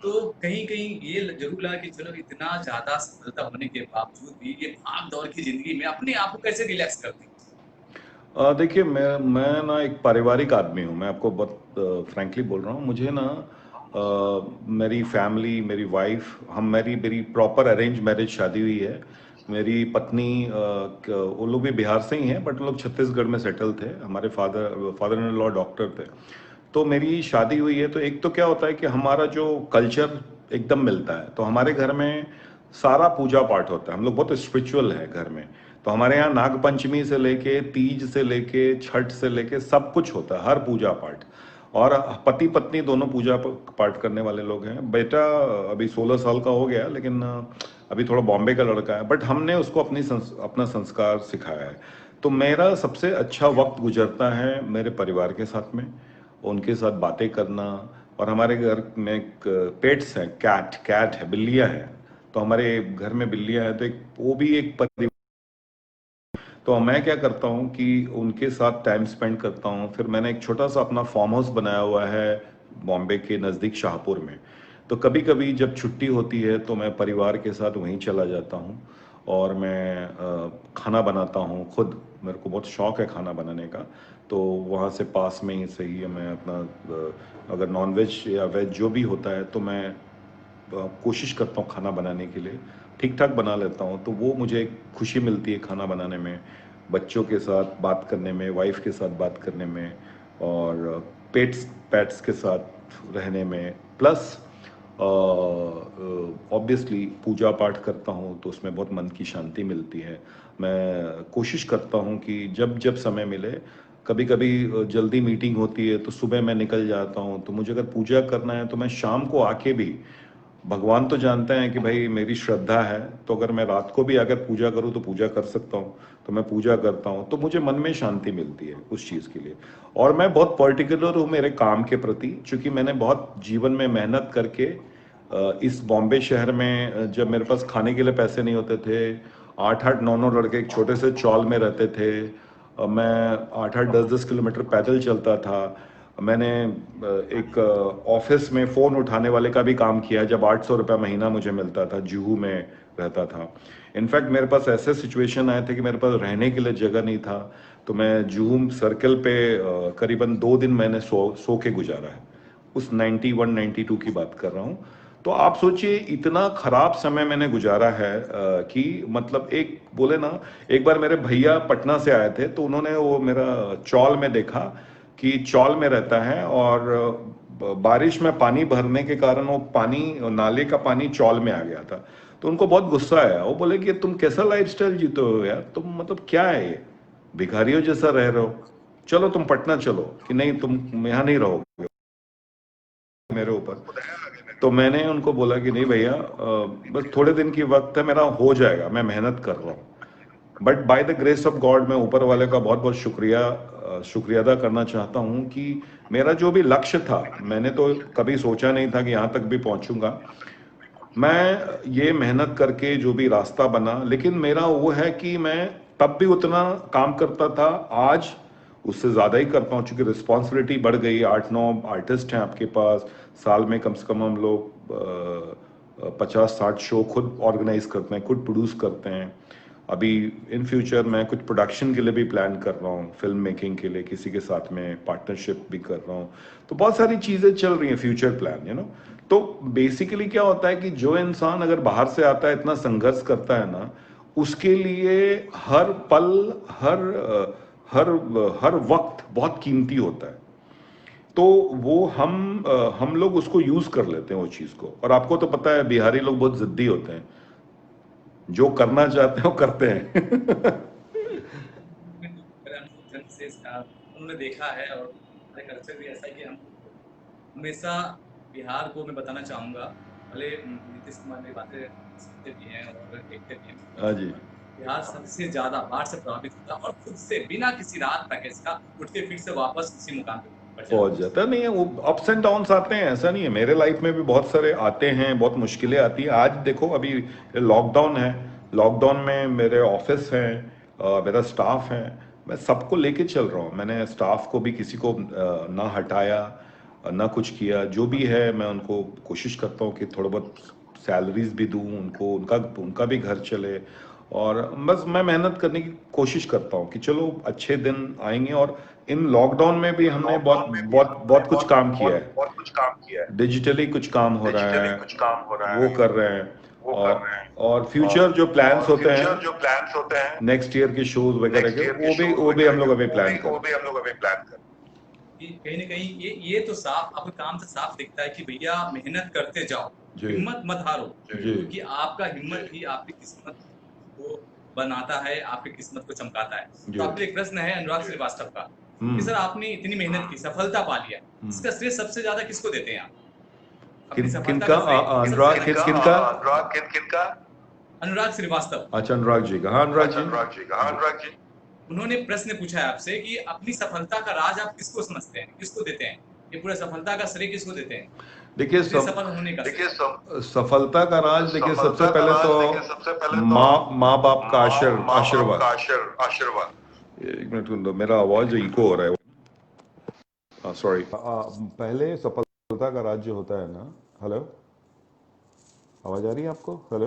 तो कहीं कहीं ये जरूर लगा कि चलो इतना ज्यादा सफलता होने के बावजूद भी ये भाग दौड़ की जिंदगी में अपने आप को कैसे रिलैक्स करते हैं? देखिए मैं ना एक पारिवारिक आदमी हूँ। मैं आपको बहुत फ्रैंकली बोल रहा हूँ। मुझे ना मेरी फैमिली, मेरी वाइफ, मेरी प्रॉपर अरेंज मैरिज शादी हुई है। मेरी पत्नी वो लोग भी बिहार से ही हैं, बट वो लोग छत्तीसगढ़ में सेटल थे। हमारे फादर इन लॉ डॉक्टर थे। तो मेरी शादी हुई है, तो एक तो क्या होता है कि हमारा जो कल्चर एकदम मिलता है। तो हमारे घर में सारा पूजा पाठ होता है। हम लोग बहुत स्पिरिचुअल है घर में। तो हमारे यहाँ नाग पंचमी से लेके, तीज से लेके, छठ से लेके सब कुछ होता है, हर पूजा पाठ। और पति पत्नी दोनों पूजा पाठ करने वाले लोग हैं। बेटा अभी 16 साल का हो गया, लेकिन अभी थोड़ा बॉम्बे का लड़का है, बट हमने उसको अपना संस्कार सिखाया है। तो मेरा सबसे अच्छा वक्त गुजरता है मेरे परिवार के साथ में, उनके साथ बातें करना। और हमारे घर में पेट्स हैं, कैट कैट है, बिल्लियां हैं। तो हमारे घर में बिल्लियां हैं, तो एक वो भी एक परिवार। तो मैं क्या करता हूँ कि उनके साथ टाइम स्पेंड करता हूँ। फिर मैंने एक छोटा सा अपना फार्म हाउस बनाया हुआ है बॉम्बे के नज़दीक शाहपुर में। तो कभी कभी जब छुट्टी होती है तो मैं परिवार के साथ वहीं चला जाता हूँ, और मैं खाना बनाता हूँ खुद। मेरे को बहुत शौक है खाना बनाने का। तो वहाँ से पास में ही सही है, मैं अपना अगर नॉन वेज या वेज जो भी होता है तो मैं कोशिश करता हूँ खाना बनाने के लिए। ठीक ठाक बना लेता हूँ, तो वो मुझे एक खुशी मिलती है खाना बनाने में, बच्चों के साथ बात करने में, वाइफ के साथ बात करने में, और पैट्स के साथ रहने में। प्लस ऑब्वियसली पूजा पाठ करता हूँ तो उसमें बहुत मन की शांति मिलती है। मैं कोशिश करता हूँ कि जब जब समय मिले, कभी कभी जल्दी मीटिंग होती है तो सुबह मैं निकल जाता हूँ। तो मुझे अगर पूजा करना है तो मैं शाम को आके भी, भगवान तो जानते हैं कि भाई मेरी श्रद्धा है, तो अगर मैं रात को भी अगर पूजा करूं तो पूजा कर सकता हूं। तो मैं पूजा करता हूं, तो मुझे मन में शांति मिलती है उस चीज़ के लिए। और मैं बहुत पर्टिकुलर हूं मेरे काम के प्रति, क्योंकि मैंने बहुत जीवन में मेहनत करके इस बॉम्बे शहर में जब मेरे पास खाने के लिए पैसे नहीं होते थे, 8-8 9-9 लड़के एक छोटे से चौल में रहते थे। मैं 8-8 10-10 किलोमीटर पैदल चलता था। मैंने एक ऑफिस में फ़ोन उठाने वाले का भी काम किया जब 800 रुपये महीना मुझे मिलता था, जुहू में रहता था। इनफैक्ट मेरे पास ऐसे सिचुएशन आए थे कि मेरे पास रहने के लिए जगह नहीं था। तो मैं जुहू सर्कल पे करीबन 2 दिन मैंने सो के गुजारा है। उस 91-92 की बात कर रहा हूँ। तो आप सोचिए इतना खराब समय मैंने गुजारा है कि मतलब एक बोले ना, एक बार मेरे भैया पटना से आए थे, तो उन्होंने वो मेरा चौल में देखा कि चौल में रहता है, और बारिश में पानी भरने के कारण वो पानी, नाले का पानी चौल में आ गया था। तो उनको बहुत गुस्सा आया। वो बोले कि तुम कैसा लाइफस्टाइल जीते हो यार, तुम मतलब क्या है ये, भिखारियों जैसा रह रहे हो, चलो तुम पटना चलो। कि नहीं, तुम यहाँ नहीं रहोगे मेरे ऊपर। तो मैंने उनको बोला कि नहीं भैया, बस थोड़े दिन की वक्त है, मेरा हो जाएगा, मैं मेहनत कर रहा हूँ। But by the grace of God मैं ऊपर वाले का बहुत बहुत शुक्रिया अदा करना चाहता हूँ कि मेरा जो भी लक्ष्य था, मैंने तो कभी सोचा नहीं था कि यहाँ तक भी पहुँचूंगा। मैं ये मेहनत करके जो भी रास्ता बना, लेकिन मेरा वो है कि मैं तब भी उतना काम करता था, आज उससे ज़्यादा ही करता हूँ, क्योंकि रिस्पॉन्सिबिलिटी बढ़ गई। 8-9 आर्टिस्ट हैं आपके पास, साल में कम से कम हम लोग 50-60 शो खुद ऑर्गेनाइज करते हैं, खुद प्रोड्यूस करते हैं। अभी इन फ्यूचर मैं कुछ प्रोडक्शन के लिए भी प्लान कर रहा हूँ, फिल्म मेकिंग के लिए किसी के साथ में पार्टनरशिप भी कर रहा हूँ। तो बहुत सारी चीज़ें चल रही हैं, फ्यूचर प्लान, तो बेसिकली क्या होता है कि जो इंसान अगर बाहर से आता है, इतना संघर्ष करता है ना, उसके लिए हर पल, हर हर हर वक्त बहुत कीमती होता है। तो वो हम लोग उसको यूज कर लेते हैं वो चीज को। और आपको तो पता है बिहारी लोग बहुत जिद्दी होते हैं, जो करना चाहते हैं वो करते हैं। मेरे अनुभव जन्म से उन्होंने देखा है, और हमारे कल्चर भी ऐसा है कि हम हमेशा बिहार को मैं बताना चाहूंगा, भले नीतीश कुमार मेरी बातें सुनते भी हैं और देखते भी हैं, हाँ जी। बिहार सबसे ज्यादा बाढ़ से प्रभावित होता है और खुद से बिना किसी राहत पैकेज का उठ के फिर से वापस उसी मुकाम पे पहुंच जाता पहुंच जाता नहीं है। वो अप्स एंड डाउन्स आते हैं, ऐसा नहीं है। मेरे लाइफ में भी बहुत सारे आते हैं, बहुत मुश्किलें आती हैं। आज देखो अभी लॉकडाउन है, लॉकडाउन में मेरे ऑफिस हैं, मेरा स्टाफ है, मैं सबको लेके चल रहा हूँ। मैंने स्टाफ को भी किसी को ना हटाया, ना कुछ किया। जो भी है मैं उनको कोशिश करता हूँ कि थोड़ा बहुत सैलरीज भी दूँ उनको, उनका उनका भी घर चले। और बस मैं मेहनत करने की कोशिश करता हूँ कि चलो अच्छे दिन आएंगे। और इन लॉकडाउन में भी हमने बहुत बहुत बहुत कुछ काम किया है। बहुत कुछ काम किया है, डिजिटली कुछ काम हो रहा डिजिटली है, कुछ काम हो रहा वो है, कर रहे हैं। वो कर और रहे हैं। और फ्यूचर जो प्लान्स और होते फ्यूचर हैं, जो प्लान्स होते हैं, नेक्स्ट ईयर के शोज वगैरह नेक्स्ट के, ईयर के वो भी शोज वो भी हम वगैरह के, लोग अभी प्लान कर वो रहे भी हैं। हम लोग अभी प्लान कर कि कहीं ना कहीं ये तो साफ आपके काम से साफ दिखता है कि भैया मेहनत करते जाओ, जी हिम्मत मत हारो, जी क्योंकि आपका हिम्मत ही आपकी किस्मत को बनाता है, आपकी किस्मत को चमकाता है। जी। तो आपके लिए एक प्रश्न है अनुराग श्रीवास्तव का कि सर आपने इतनी मेहनत की, सफलता पा लिया, इसका श्रेय सबसे ज्यादा किसको देते हैं आप? अपनी सफलता किनका का श्रेय अनुराग, सबसे ज्यादा किनका? अनुराग किनका? अनुराग श्रीवास्तव। अच्छा, अनुराग जी का। हाँ अनुराग अच्छा, जी। अनुराग जी का। हाँ अनुराग जी। उन्होंने प्रश्न पूछा है आपसे कि अपनी सफलता का राज आप किसको समझते हैं, किसको देते हैं, ये पूरा सफलता का श्रेय किसको देते हैं, देखिए अपने सफल होने का देखिए श्रेय? सफलता का राज, देखिए सबसे सफलता का पहले राज, तो देखिए सबसे पहले तो माँ माँ बाप का माँ बाप का आशीर्वाद। आशीर्वाद। एक मिनट सुन लो, मेरा आवाज इको हो रहा है, सॉरी। पहले सफलता का राज जो होता है ना, हेलो, आवाज आ रही है आपको? हेलो।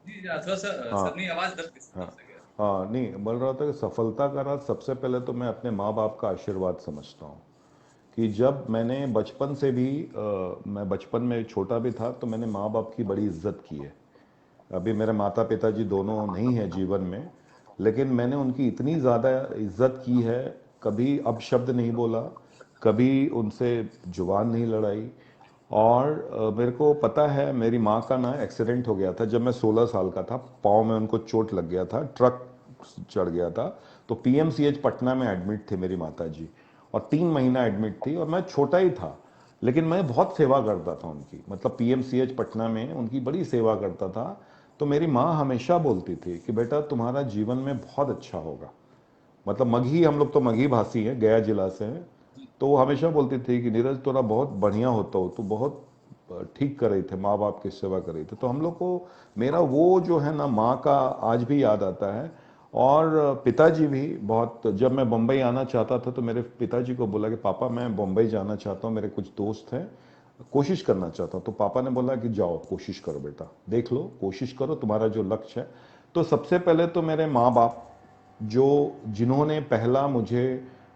जी थोड़ा सा हाँ सर नहीं, आवाज दब हाँ दब से गया। हाँ, नहीं बोल रहा था कि सफलता का राज सबसे पहले तो मैं अपने माँ बाप का आशीर्वाद समझता हूँ। कि जब मैंने बचपन से भी मैं बचपन में छोटा भी था तो मैंने माँ बाप की बड़ी इज्जत की है। अभी मेरे माता पिताजी दोनों नहीं हैं जीवन में, लेकिन मैंने उनकी इतनी ज़्यादा इज्जत की है, कभी अपशब्द नहीं बोला, कभी उनसे जुबान नहीं लड़ाई। और मेरे को पता है मेरी माँ का ना एक्सीडेंट हो गया था जब मैं 16 साल का था। पाँव में उनको चोट लग गया था, ट्रक चढ़ गया था। तो पीएमसीएच पटना में एडमिट थे मेरी माता जी, और 3 महीना एडमिट थी। और मैं छोटा ही था, लेकिन मैं बहुत सेवा करता था उनकी, मतलब पीएमसीएच पटना में उनकी बड़ी सेवा करता था। तो मेरी माँ हमेशा बोलती थी कि बेटा तुम्हारा जीवन में बहुत अच्छा होगा। मतलब मगही, हम लोग तो मगही भाषी हैं, गया जिला से हैं। तो वो हमेशा बोलती थी कि नीरज तोरा बहुत बढ़िया होता हो, तो बहुत ठीक कर रही थे, माँ बाप की सेवा कर रही थे। तो हम लोग को मेरा वो जो है ना माँ का आज भी याद आता है। और पिताजी भी बहुत, जब मैं बम्बई आना चाहता था तो मेरे पिताजी को बोला कि पापा मैं बम्बई जाना चाहता हूँ, मेरे कुछ दोस्त हैं, कोशिश करना चाहता हूँ। तो पापा ने बोला कि जाओ कोशिश करो बेटा, देख लो, कोशिश करो, तुम्हारा जो लक्ष्य है। तो सबसे पहले तो मेरे माँ बाप, जो जिन्होंने पहला मुझे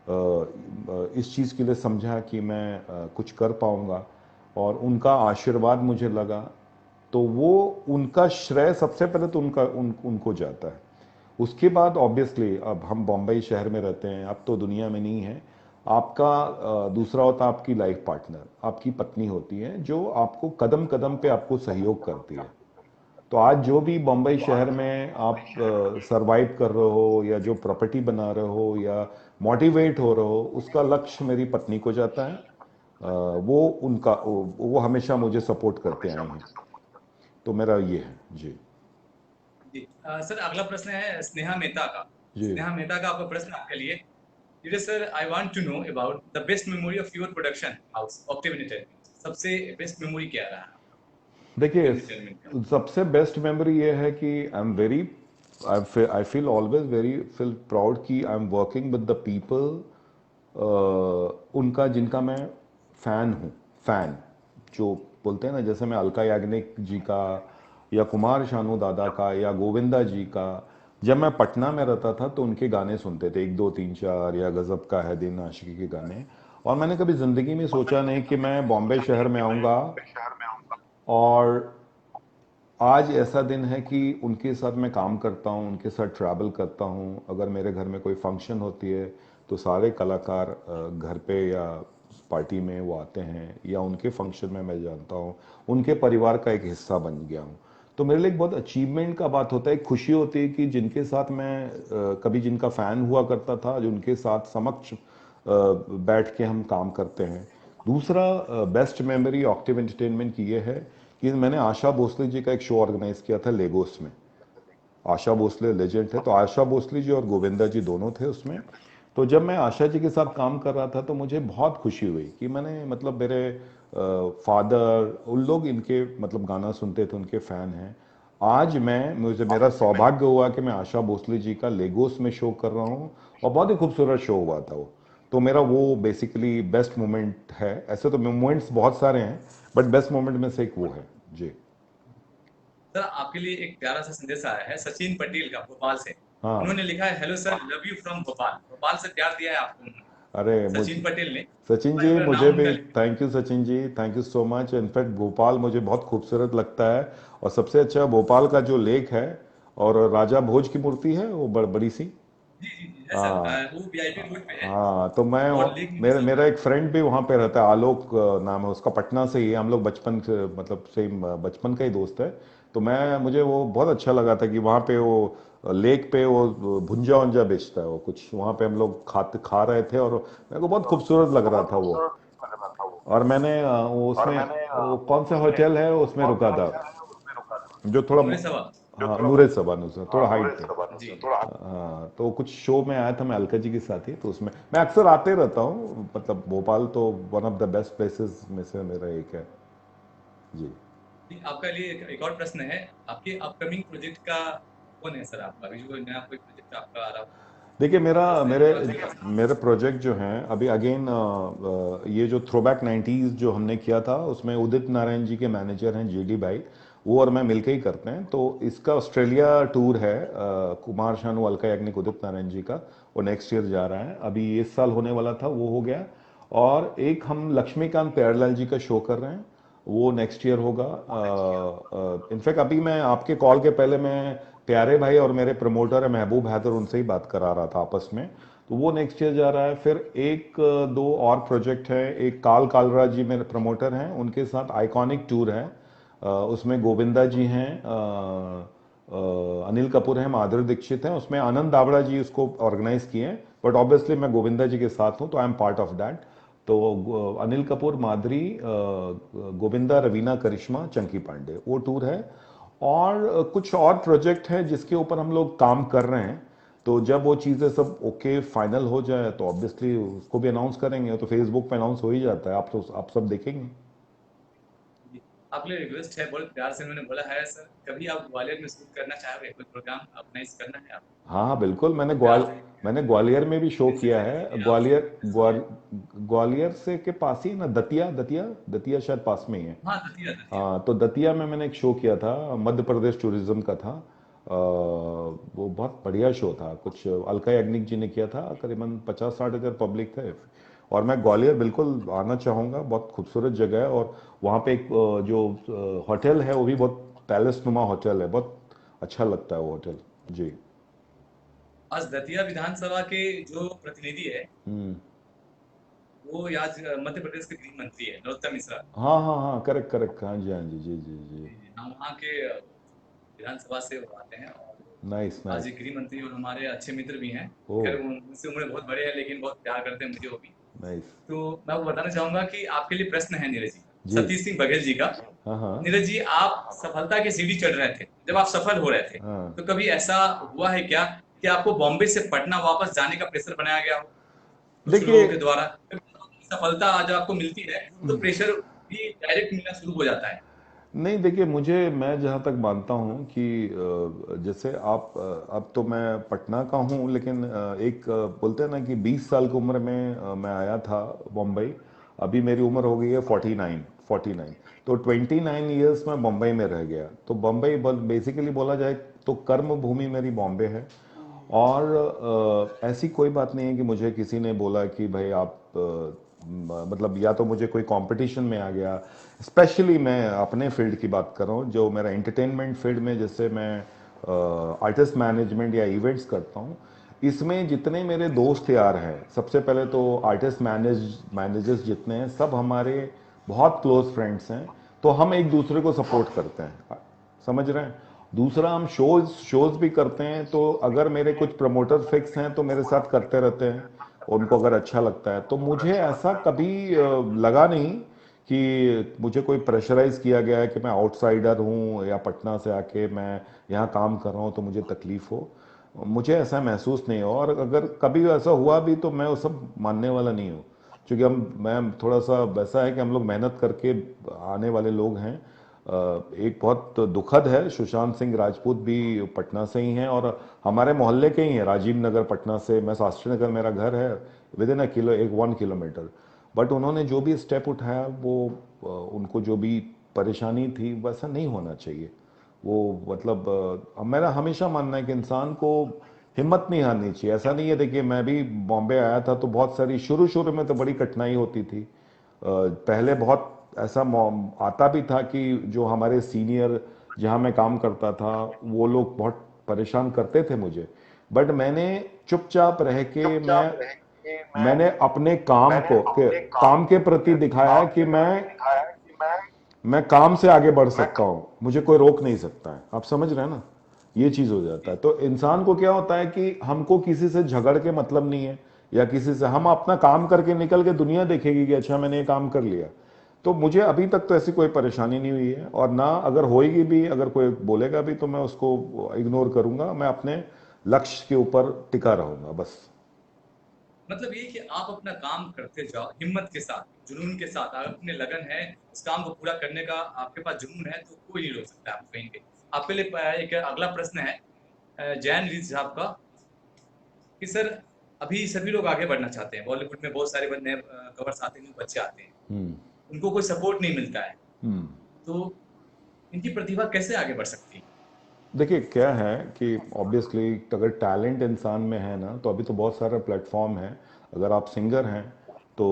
इस चीज़ के लिए समझा कि मैं कुछ कर पाऊँगा, और उनका आशीर्वाद मुझे लगा, तो वो उनका श्रेय सबसे पहले तो उनको जाता है। उसके बाद ऑब्वियसली अब हम बम्बई शहर में रहते हैं, अब तो दुनिया में नहीं है। आपका दूसरा होता है आपकी लाइफ पार्टनर, आपकी पत्नी होती है, जो आपको कदम कदम पे आपको सहयोग करती है। तो आज जो भी बम्बई शहर में आप सरवाइव कर रहे हो, या जो प्रॉपर्टी बना रहे हो, या मोटिवेट हो रहे हो, उसका लक्ष्य मेरी पत्नी को जाता है। वो उनका वो हमेशा मुझे सपोर्ट करते आए हैं। तो मेरा ये है जी। जी सर, अगला प्रश्न है स्नेहा मेहता का। जी। स्नेहा मेहता का आपका प्रश्न आपके लिए। Neeraj sir, I want to know about the best memory of your production house Octave Entertainment. सबसे बेस्ट मेमोरी क्या रहा देखिए, ऑक्टेव एंटरटेनमेंट का? सबसे बेस्ट मेमोरी ये है कि I am very I feel always very feel proud कि I am working with the people उनका जिनका मैं फ़ैन हूँ। फ़ैन जो बोलते हैं ना, जैसे मैं अलका याग्निक जी का या कुमार शानू दादा का या गोविंदा जी का, जब मैं पटना में रहता था तो उनके गाने सुनते थे, 1 2 3 4 या गज़ब का है दिन, आशिकी के गाने। और मैंने कभी ज़िंदगी में सोचा नहीं कि मैं बॉम्बे शहर में आऊँगा और आज ऐसा दिन है कि उनके साथ मैं काम करता हूँ, उनके साथ ट्रैवल करता हूँ। अगर मेरे घर में कोई फंक्शन होती है तो सारे कलाकार घर पे या पार्टी में वो आते हैं, या उनके फंक्शन में मैं जानता हूँ, उनके परिवार का एक हिस्सा बन गया हूँ। तो मेरे लिए एक बहुत अचीवमेंट का बात होता है, एक खुशी होती है कि जिनके साथ मैं कभी जिनका फ़ैन हुआ करता था, जिनके साथ समक्ष बैठ के हम काम करते हैं। दूसरा बेस्ट मेमोरी ऑक्टिव एंटरटेनमेंट की ये है कि मैंने आशा भोसले जी का एक शो ऑर्गेनाइज किया था लेगोस में। आशा भोसले लेजेंड है, तो आशा भोसले जी और गोविंदा जी दोनों थे उसमें। तो जब मैं आशा जी के साथ काम कर रहा था तो मुझे बहुत खुशी हुई कि मैंने मतलब मेरे फादर उन लोग इनके मतलब गाना सुनते थे, उनके फ़ैन हैं। आज मुझे मेरा सौभाग्य हुआ कि मैं आशा भोसले जी का लेगोस में शो कर रहा हूँ, और बहुत ही खूबसूरत शो हुआ था वो। तो मेरा वो बेसिकली बेस्ट मोमेंट है। ऐसे तो मोमेंट्स बहुत सारे हैं, बट बेस्ट मोमेंट में से एक वो है जी। सर, आपके लिए एक प्यारा सा संदेश आया है सचिन पटेल का, भोपाल से। हाँ। उन्होंने लिखा है, hello sir, love you from Bhopal. Bhopal से प्यार दिया है आपको उन्होंने, अरे सचिन मुझे पटेल ने। सचिन एक जी, बार मुझे नाम भी उनका लिख thank you Sachin ji, thank you so much. In fact Bhopal मुझे बहुत खूबसूरत लगता है, और सबसे अच्छा भोपाल का जो लेक है और राजा भोज की मूर्ति है वो बड़ी सी। जी जी जी है सर। हाँ। वो वीआईपी रोड पे है। हाँ, तो मैं और लेक मेरा म्यूजियम मेरा है। एक फ्रेंड भी वहाँ पे रहता है, आलोक नाम है उसका, पटना से ही है। हम लोग बचपन से मतलब सेम बचपन का ही दोस्त है। तो मुझे वो बहुत अच्छा लगा था कि वहाँ पे वो लेक पे वो भुंजा उंजा बेचता है वो कुछ, वहाँ पे हम लोग खा रहे थे, और मेरे को बहुत खूबसूरत लग रहा था वो। और मैंने वो उसमें वो कौन सा होटल है उसमें रुका था, जो थोड़ा नूरे सभा। हाँ, नूरे सबा थोड़ा हाइट पे। जी जी। हाँ, तो कुछ शो में आया था मैं अलका जी के साथ ही, तो उसमें मैं अक्सर आते रहता हूँ। मतलब भोपाल तो one of the best places में से मेरा एक है जी। जी, आपका लिए एक और प्रश्न है। आपके अपकमिंग प्रोजेक्ट का कौन है सर? आपका अभी जो नया कोई प्रोजेक्ट आपका आ रहा हो? देखिए, प्रश्न है मेरे जो आपके पास। मेरे प्रोजेक्ट जो हैं अभी अगेन, ये जो थ्रोबैक 90s जो हमने किया था उसमें उदित नारायण जी के मैनेजर हैं जेडी भाई, वो और मैं मिलके ही करते हैं। तो इसका ऑस्ट्रेलिया टूर है, कुमार शानू, अलका याग्निक, उदित नारायण जी का। वो नेक्स्ट ईयर जा रहा है, अभी इस साल होने वाला था वो हो गया। और एक हम लक्ष्मीकांत प्यारेलाल जी का शो कर रहे हैं, वो नेक्स्ट ईयर होगा। इनफैक्ट अभी मैं आपके कॉल के पहले मैं प्यारे भाई और मेरे प्रमोटर है महबूब हैदर, उनसे ही बात करा रहा था आपस में। तो वो नेक्स्ट ईयर जा रहा है। फिर एक दो और प्रोजेक्ट है, एक काल कालरा जी मेरे प्रमोटर हैं, उनके साथ आइकॉनिक टूर है। उसमें गोविंदा जी हैं, अनिल कपूर हैं, माधुरी दीक्षित हैं, उसमें आनंद दावड़ा जी उसको ऑर्गेनाइज किए हैं, बट ऑब्वियसली मैं गोविंदा जी के साथ हूँ, तो I am part of that. तो अनिल कपूर, माधुरी, गोविंदा, रवीना, करिश्मा, चंकी पांडे, वो टूर है। और कुछ और प्रोजेक्ट है जिसके ऊपर हम लोग काम कर रहे हैं। तो जब वो चीज़ें सब ओके फाइनल हो जाए तो ऑब्वियसली उसको भी अनाउंस करेंगे, तो फेसबुक पे अनाउंस हो ही जाता है, आप सब देखेंगे। जी, आपके लिए रिक्वेस्ट है, बहुत प्यार से मैंने बोला है सर, कभी आप ग्वालियर में शूट करना चाहोगे? कोई प्रोग्राम ऑर्गेनाइज करना है आप? हाँ हाँ बिल्कुल, बहुत प्यार से मैंने ग्वालियर में भी शो मैसेज किया है है। इसलिए आपसे सवाल। ग्वालियर से के पास ही है ना, दतिया दतिया दतिया शायद पास में ही है। हाँ, दतिया दतिया। हाँ, तो दतिया में मैंने एक शो किया था, मध्य प्रदेश टूरिज्म का था। वो बहुत बढ़िया शो था, कुछ अलका याग्निक जी ने किया था, करीबन 50-60 हज़ार पब्लिक थे। और मैं ग्वालियर बिल्कुल आना चाहूँगा, बहुत खूबसूरत जगह है। और वहाँ पे एक जो होटल है वो भी बहुत पैलेस नुमा होटल है, बहुत अच्छा लगता है वो होटल जी। आज दतिया विधानसभा के जो प्रतिनिधि है, हम्म। वो आज मध्य प्रदेश के गृह मंत्री है, नरोत्तम मिश्रा। हाँ हाँ हाँ, करेक्ट करेक्ट, हाँ जी हाँ जी, जी जी जी। जी जी, हम वहाँ के विधानसभा से वो आते हैं। और नाइस आज ये नाइस। गृह मंत्री और हमारे अच्छे मित्र भी हैं। ओ। खैर वो मुझसे उम्र बहुत बड़े हैं, लेकिन बहुत प्यार करते हैं मुझे वो भी। नाइस। तो मैं आपको बताना चाहूंगा कि आपके लिए प्रश्न है नीरज जी। जी। सतीश सिंह बघेल जी का। हाँ हाँ नीरज जी, आप सफलता की सीढ़ी चढ़ रहे थे, जब आप सफल हो रहे थे, हाँ। तो कभी ऐसा हुआ है क्या कि आपको बॉम्बे से पटना वापस जाने का प्रेशर बनाया गया हो कुछ देखिए, लोगों के द्वारा? कभी सफलता जब आपको मिलती है तो प्रेशर भी डायरेक्ट मिलना शुरू हो जाता है। नहीं देखिए, मुझे मैं जहाँ तक मानता हूँ कि जैसे आप अब तो मैं पटना का हूँ, लेकिन एक बोलते हैं ना कि 20 साल की उम्र में मैं आया था बम्बई। अभी मेरी उम्र हो गई है 49। तो 29 ईयर्स मैं बम्बई में रह गया। तो बम्बई बेसिकली बोला जाए तो कर्म भूमि मेरी बॉम्बे है। और ऐसी कोई बात नहीं है कि मुझे किसी ने बोला कि भाई आप मतलब या तो मुझे कोई कंपटीशन में आ गया। स्पेशली मैं अपने फील्ड की बात कर रहा हूँ, जो मेरा एंटरटेनमेंट फील्ड में, जैसे मैं आर्टिस्ट मैनेजमेंट या इवेंट्स करता हूँ। इसमें जितने मेरे दोस्त यार हैं, सबसे पहले तो आर्टिस्ट मैनेजर्स जितने हैं, सब हमारे बहुत क्लोज फ्रेंड्स हैं। तो हम एक दूसरे को सपोर्ट करते हैं, समझ रहे हैं। दूसरा, हम शोज भी करते हैं, तो अगर मेरे कुछ प्रमोटर फिक्स हैं तो मेरे साथ करते रहते हैं, उनको अगर अच्छा लगता है। तो मुझे ऐसा कभी लगा नहीं कि मुझे कोई प्रेशराइज किया गया है कि मैं आउटसाइडर हूँ या पटना से आके मैं यहाँ काम कर रहा हूँ तो मुझे तकलीफ हो। मुझे ऐसा महसूस नहीं हो, और अगर कभी ऐसा हुआ भी तो मैं वो सब मानने वाला नहीं हूँ। क्योंकि मैं थोड़ा सा वैसा है कि हम लोग मेहनत करके आने वाले लोग हैं। एक बहुत दुखद है, सुशांत सिंह राजपूत भी पटना से ही हैं और हमारे मोहल्ले के ही हैं, राजीव नगर पटना से। मैं शास्त्री नगर मेरा घर है, विद इन एक 1 किलोमीटर। बट उन्होंने जो भी स्टेप उठाया, वो उनको जो भी परेशानी थी वैसा नहीं होना चाहिए। वो मतलब मेरा हमेशा मानना है कि इंसान को हिम्मत नहीं हारनी चाहिए। ऐसा नहीं है, देखिए मैं भी बॉम्बे आया था तो बहुत सारी शुरू शुरू में तो बड़ी कठिनाई होती थी। पहले बहुत ऐसा आता भी था कि जो हमारे सीनियर जहाँ मैं काम करता था, वो लोग बहुत परेशान करते थे मुझे। बट मैंने चुपचाप रह के मैंने अपने काम के प्रति दिखाया कि मैं काम से आगे बढ़ सकता हूँ, मुझे कोई रोक नहीं सकता है। आप समझ रहे हैं ना, ये चीज हो जाता है। तो इंसान को क्या होता है कि हमको किसी से झगड़ के मतलब नहीं है, या किसी से, हम अपना काम करके निकल के दुनिया देखेगी कि अच्छा मैंने ये काम कर लिया। तो मुझे अभी तक तो ऐसी कोई परेशानी नहीं हुई है, और ना अगर होएगी भी, अगर कोई बोलेगा भी तो मैं उसको इग्नोर करूंगा। मैं अपने लक्ष्य के ऊपर टिका रहूंगा बस। मतलब ये कि आप अपना काम करते जाओ हिम्मत के साथ, जुनून के साथ। अगर अपने लगन है, उस काम को पूरा करने का आपके पास जुनून है, तो कोई नहीं रोक सकता आपको कहीं पे। आपके लिए एक अगला प्रश्न है जैन रीत साहब का, कि सर अभी सभी लोग आगे बढ़ना चाहते हैं, बॉलीवुड में बहुत सारे नए कवर्स आते हैं, बच्चे आते हैं, हम्म। उनको कोई सपोर्ट नहीं मिलता है, हम्म। तो इनकी प्रतिभा कैसे आगे बढ़ सकती है? देखिए क्या है कि ऑब्वियसली अगर टैलेंट इंसान में है ना, तो अभी तो बहुत सारा प्लेटफॉर्म है। अगर आप सिंगर हैं तो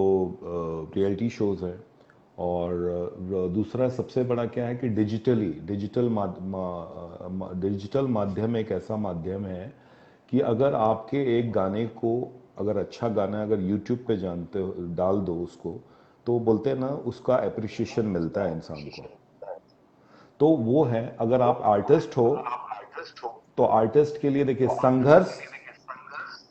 रियलिटी शोज है। और दूसरा सबसे बड़ा क्या है कि डिजिटल माध्यम एक ऐसा माध्यम है कि अगर आपके एक गाने को, अगर अच्छा गाना अगर यूट्यूब पे जानते हो, डाल दो उसको, तो बोलते हैं ना, उसका अप्रिशिएशन मिलता है इंसान को। तो वो है, अगर आप आर्टिस्ट हो तो आर्टिस्ट के लिए देखिए, संघर्ष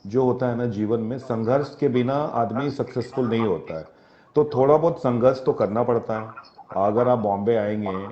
जो होता है ना जीवन में, संघर्ष के बिना आदमी सक्सेसफुल नहीं होता है। तो थोड़ा बहुत संघर्ष तो करना पड़ता है। अगर आप बॉम्बे आएंगे,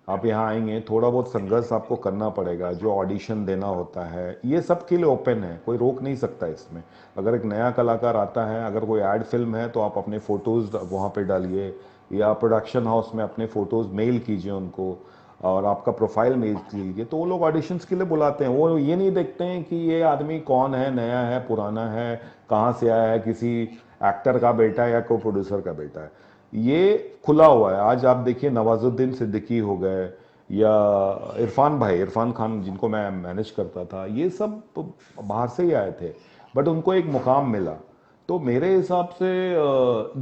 आप यहाँ आएंगे, थोड़ा बहुत संघर्ष आपको करना पड़ेगा। जो ऑडिशन देना होता है, ये सब के लिए ओपन है, कोई रोक नहीं सकता इसमें। अगर एक नया कलाकार आता है, अगर कोई ऐड फिल्म है, तो आप अपने फोटोज वहाँ पे डालिए, या प्रोडक्शन हाउस में अपने फोटोज मेल कीजिए उनको, और आपका प्रोफाइल मेल कीजिए, तो वो लोग ऑडिशंस के लिए बुलाते हैं। वो ये नहीं देखते हैं कि ये आदमी कौन है, नया है पुराना है, कहाँ से आया है, किसी एक्टर का बेटा है या को प्रोड्यूसर का बेटा है। ये खुला हुआ है। आज आप देखिए, नवाजुद्दीन सिद्दीकी हो गए, या इरफान खान जिनको मैं मैनेज करता था, ये सब बाहर से ही आए थे, बट उनको एक मुकाम मिला। तो मेरे हिसाब से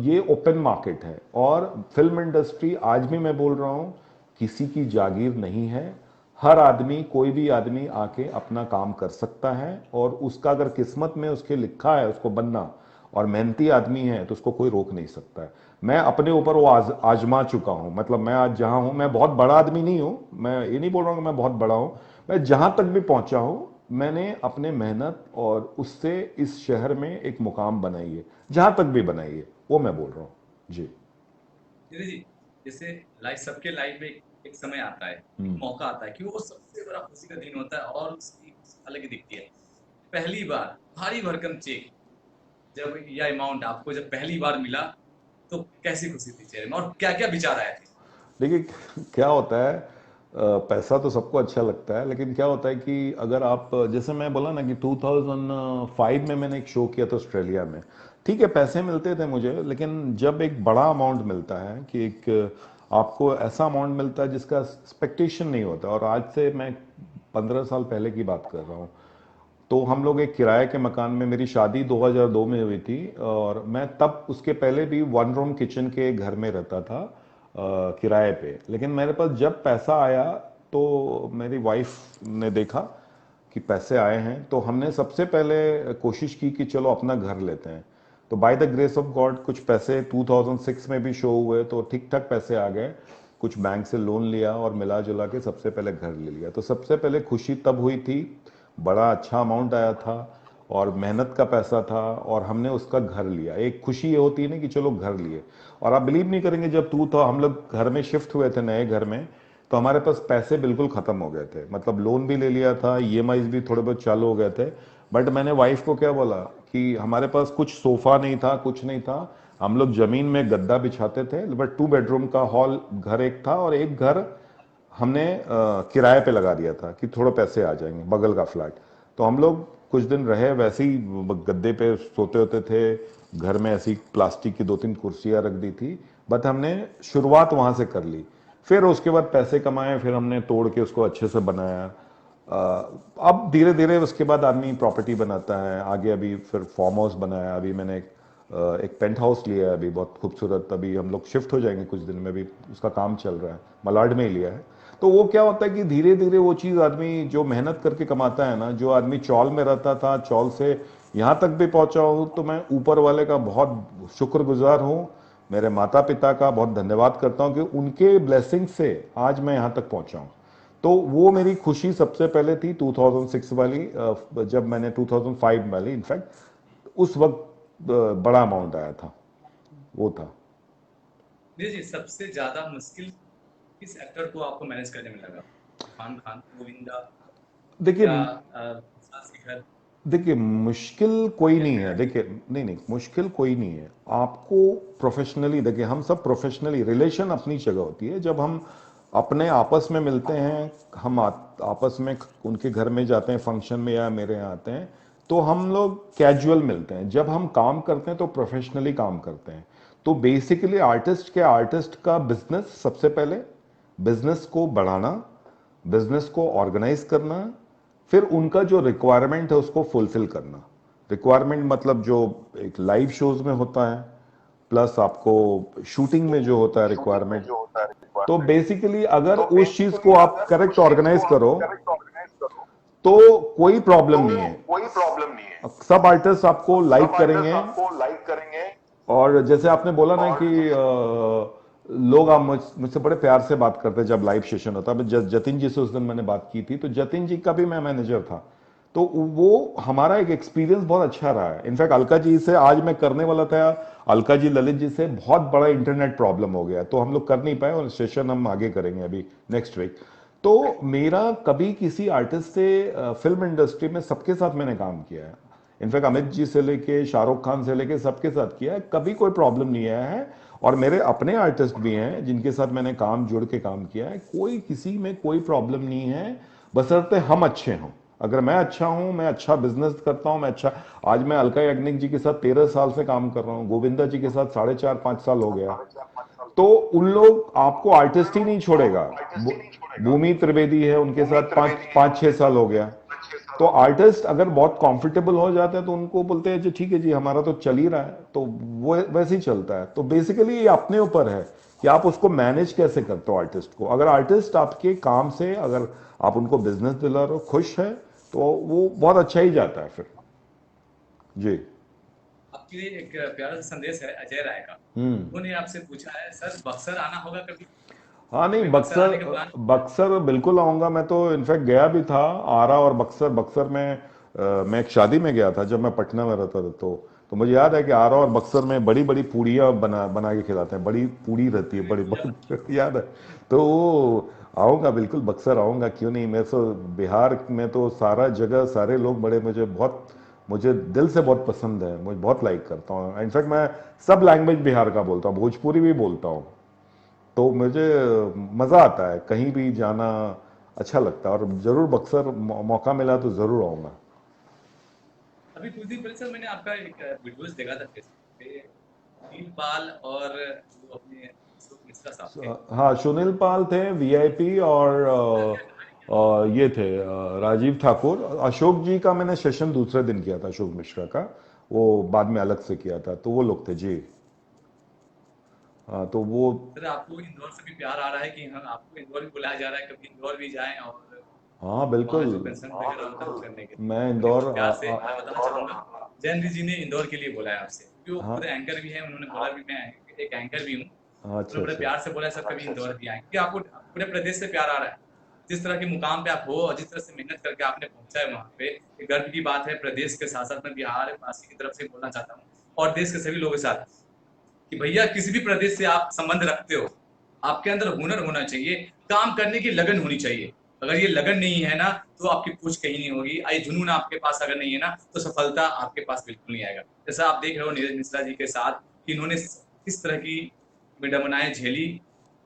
ये ओपन मार्केट है। और फिल्म इंडस्ट्री, आज भी मैं बोल रहा हूँ, किसी की जागीर नहीं है। हर आदमी, कोई भी आदमी आके अपना काम कर सकता है, और उसका अगर किस्मत में उसके लिखा है उसको बनना, और मेहनती आदमी है, तो उसको कोई रोक नहीं सकता है। मैं अपने ऊपर वो आजमा चुका हूं। मतलब मैं आज जहां हूं, मैं बहुत बड़ा आदमी नहीं हूं, मैं ये नहीं बोल रहा हूं कि मैं बहुत बड़ा हूं। मैं जहां तक भी पहुंचा हूं, मैंने अपने मेहनत और उससे इस शहर में एक मुकाम बनाई है, जहां तक भी बनाई है, वो मैं बोल रहा हूं। जी। जी जी, जैसे लाइफ सबके लाइफ में एक समय आता है, एक मौका आता है कि वो सबसे बड़ा खुशी का दिन होता है और उसकी खुशी अलग ही दिखती है। पहली बार भारी भरकम चेक जब यह अमाउंट आपको जब पहली बार मिला तो कैसी खुशी थी चेहरे में और क्या क्या विचार आए थे? देखिए क्या होता है, पैसा तो सबको अच्छा लगता है, लेकिन क्या होता है कि अगर आप, जैसे मैं बोला ना कि 2005 में मैंने एक शो किया था ऑस्ट्रेलिया में। ठीक है, पैसे मिलते थे मुझे, लेकिन जब एक बड़ा अमाउंट मिलता है कि एक आपको ऐसा अमाउंट मिलता है जिसका एक्सपेक्टेशन नहीं होता, और आज से मैं 15 साल पहले की बात कर रहा हूँ। तो हम लोग एक किराए के मकान में, मेरी शादी 2002 में हुई थी और मैं तब उसके पहले भी 1 रूम किचन के घर में रहता था किराए पे। लेकिन मेरे पास जब पैसा आया तो मेरी वाइफ ने देखा कि पैसे आए हैं, तो हमने सबसे पहले कोशिश की कि चलो अपना घर लेते हैं। तो bye the grace of God कुछ पैसे 2006 में भी शो हुए, तो ठीक ठाक पैसे आ गए। कुछ बैंक से लोन लिया और मिला जुला के सबसे पहले घर ले लिया। तो सबसे पहले खुशी तब हुई थी, बड़ा अच्छा अमाउंट आया था और मेहनत का पैसा था और हमने उसका घर लिया। एक खुशी ये होती है ना कि चलो घर लिए। और आप बिलीव नहीं करेंगे, जब हम लोग घर में शिफ्ट हुए थे नए घर में, तो हमारे पास पैसे बिल्कुल खत्म हो गए थे। मतलब लोन भी ले लिया था, ईएमआईज भी थोड़े बहुत चालू हो गए थे। बट मैंने वाइफ को क्या बोला कि हमारे पास कुछ सोफा नहीं था, कुछ नहीं था। हम लोग जमीन में गद्दा बिछाते थे, बट 2 बेडरूम का हॉल घर एक था और एक घर हमने किराए पे लगा दिया था कि थोड़े पैसे आ जाएंगे, बगल का फ्लैट। तो हम लोग कुछ दिन रहे, वैसे ही गद्दे पे सोते होते थे। घर में ऐसी प्लास्टिक की 2-3 कुर्सियां रख दी थी। बट हमने शुरुआत वहां से कर ली। फिर उसके बाद पैसे कमाए, फिर हमने तोड़ के उसको अच्छे से बनाया। अब धीरे धीरे उसके बाद आदमी प्रॉपर्टी बनाता है आगे। अभी फिर फार्म हाउस बनाया, अभी मैंने एक पेंट हाउस लिया है अभी, बहुत खूबसूरत। अभी हम लोग शिफ्ट हो जाएंगे कुछ दिन में, भी उसका काम चल रहा है, मलाड में ही लिया है। तो वो क्या होता है कि धीरे धीरे वो चीज़ आदमी जो मेहनत करके कमाता है ना, जो आदमी चौल में रहता था, चौल से यहाँ तक भी पहुंचा हूँ, तो मैं ऊपर वाले का बहुत शुक्रगुजार हूँ। मेरे माता पिता का बहुत धन्यवाद करता हूँ कि उनके ब्लेसिंग से आज मैं यहाँ तक पहुंचा हूँ। तो वो मेरी खुशी सबसे पहले थी 2006 वाली, जब मैंने 2005 वाली इनफैक्ट उस वक्त बड़ा अमाउंट आया था, वो था। जी, सबसे ज्यादा मुश्किल किस एक्टर को आपको मैनेज करने में लगा? इरफान खान, गोविंदा देखिए या विशाल शेखर देखिए मुश्किल कोई या नहीं है। श्रेया? देखिए नहीं नहीं, मुश्किल कोई नहीं है। आपको प्रोफेशनली, देखिए हम सब प्रोफेशनली, रिलेशन अपनी जगह होती है। जब हम अपने आपस में मिलते हैं, हम आपस में उनके घर में जाते हैं फंक्शन में या मेरे यहाँ आते हैं, तो हम लोग कैजुअल मिलते हैं। जब हम काम करते हैं तो प्रोफेशनली काम करते हैं। तो बेसिकली आर्टिस्ट का बिजनेस, सबसे पहले बिजनेस को बढ़ाना, बिजनेस को ऑर्गेनाइज करना, फिर उनका जो रिक्वायरमेंट है उसको फुलफिल करना। रिक्वायरमेंट मतलब जो एक लाइव शोज में होता है, प्लस आपको शूटिंग में जो होता है रिक्वायरमेंट। तो बेसिकली अगर उस चीज को आप करेक्ट ऑर्गेनाइज करो तो कोई प्रॉब्लम नहीं है। सब आर्टिस्ट आपको लाइक करेंगे। और जैसे आपने बोला ना कि लोग आप मुझसे बड़े प्यार से बात करते हैं जब लाइव सेशन होता है। जतिन जी से उस दिन मैंने बात की थी, तो जतिन जी का भी मैं मैनेजर था। तो वो हमारा एक एक्सपीरियंस बहुत अच्छा रहा है। इनफैक्ट अलका जी से आज मैं करने वाला था, अलका जी ललित जी से बहुत बड़ा इंटरनेट प्रॉब्लम हो गया, तो हम लोग कर नहीं पाए, और सेशन हम आगे करेंगे अभी नेक्स्ट वीक। तो मेरा कभी किसी आर्टिस्ट से, फिल्म इंडस्ट्री में सबके साथ मैंने काम किया है। इनफैक्ट अमित जी से लेके शाहरुख खान से लेके सबके साथ किया है, कभी कोई प्रॉब्लम नहीं आया है। और मेरे अपने आर्टिस्ट भी हैं जिनके साथ मैंने काम जुड़ के काम किया है, कोई किसी में कोई प्रॉब्लम नहीं है, बशर्ते हम अच्छे हों। अगर मैं अच्छा हूं, मैं अच्छा बिजनेस करता हूं, मैं अच्छा, आज मैं अलका याग्निक जी के साथ 13 साल से काम कर रहा हूं, गोविंदा जी के साथ 4.5-5 साल हो गया। तो उन लोग आपको आर्टिस्ट ही नहीं छोड़ेगा। भूमि त्रिवेदी है, उनके साथ 5-6 साल हो गया। तो आर्टिस्ट अगर बहुत कंफर्टेबल हो जाता है तो उनको बोलते हैं जी ठीक है जी, हमारा तो चल ही रहा है, तो वो वैसे ही चलता है। तो बेसिकली ये अपने ऊपर है कि आप उसको मैनेज कैसे करते हो आर्टिस्ट को। अगर आर्टिस्ट आपके काम से, अगर आप उनको बिजनेस दिला रहे हो, खुश है, तो वो बहुत अच्छा ही जाता है फिर। जी। आपके लिए एक प्यारा सा संदेश है अजय राय का। उन्होंने आपसे पूछा है, सर बक्सर आना होगा कभी? हाँ नहीं, कभी बक्सर आने का प्लान? बक्सर बिल्कुल आऊंगा। मैं तो इनफैक्ट गया भी था, आरा और बक्सर। बक्सर में मैं एक शादी में गया था जब मैं पटना में रहता था। तो तो मुझे याद है कि आरा और बक्सर में बड़ी बड़ी पूड़ियाँ बना बना के खिलाते हैं, बड़ी पूड़ी रहती है बड़ी बड़ी याद है। तो वो आऊँगा, बिल्कुल बक्सर आऊँगा, क्यों नहीं। मैं तो बिहार में तो सारा जगह सारे लोग बड़े मुझे दिल से बहुत पसंद है, मुझे बहुत लाइक करता हूँ। इनफैक्ट मैं सब लैंग्वेज बिहार का बोलता हूँ, भोजपुरी भी बोलता हूँ। तो मुझे मज़ा आता है, कहीं भी जाना अच्छा लगता है, और ज़रूर बक्सर मौका मिला तो ज़रूर आऊँगा। अभी कुछ दिन पहले सर मैंने आपका एक वीडियोस देखा था फेसबुक पे, नील पाल और जो अपने अशोक मिश्रा साहब थे। हाँ, सुनील पाल थे वीआईपी, और ये थे राजीव ठाकुर। अशोक जी का मैंने सेशन दूसरे दिन किया था, अशोक मिश्रा का, वो बाद में अलग से किया था, तो वो लोग थे जी। हाँ, तो वो सर आपको इंदौर से भी प्यार आ रहा है कि हम आपको इंदौर भी बुलाया जा रहा है, कभी इंदौर भी जाएं और हाँ वहाँ बिल्कुल। जो कंसर्न वगैरह होता है वो करने के लिए। मैं मुझे इंदौर बहुत प्यार से मैं बताना चाहूंगा, जैन जी ने इंदौर के लिए बोला है आपसे, क्योंकि वो खुद हाँ एंकर भी है। उन्होंने बोला भी मैं एक एंकर भी हूँ। हाँ, अच्छा उन्होंने बड़े अच्छा। प्यार से बोला है, सर कभी इंदौर भी आए, क्योंकि आपको पूरे प्रदेश से प्यार आ रहा है। जिस तरह के मुकाम पे आप हो और जिस तरह से मेहनत करके आपने पहुंचा है वहां पे, ये गर्व की बात है। प्रदेश के साथ साथ मैं बिहार वासी की तरफ से बोलना चाहता हूँ और देश के सभी लोगों के साथ कि भैया किसी भी प्रदेश से आप संबंध रखते हो, आपके अंदर हुनर होना चाहिए, काम करने की लगन होनी चाहिए। अगर ये लगन नहीं है ना तो आपकी पूछ कहीं नहीं होगी। ये जुनून आपके पास अगर नहीं है ना तो सफलता आपके पास बिल्कुल नहीं आएगा। जैसा आप देख रहे हो नीरज मिश्रा जी के साथ कि इन्होंने किस तरह की विडंबनाएं झेली,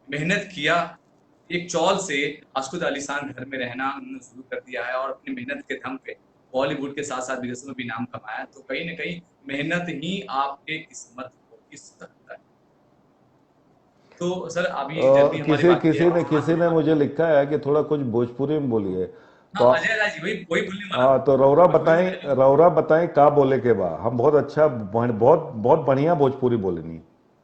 मेहनत किया, एक चौल से अशकुत आलीशान घर में रहना उन्होंने शुरू कर दिया है और अपनी मेहनत के दम पे बॉलीवुड के साथ साथ विदेशों में भी नाम कमाया। तो कहीं ना कहीं मेहनत ही आपके किस्मत को इस सकता है। तो सर अभी जल्दी हमारी बात ये किसी ने मुझे लिखा है कि थोड़ा कुछ भोजपुरी में बोलिए। हाँ तो अजय राज जी वही वही बोलने वाला हाँ, था। तो वही मैं रौरा बताएं का बोले के बा, हम बहुत अच्छा, बहुत बहुत बढ़िया भोजपुरी बोलेनी।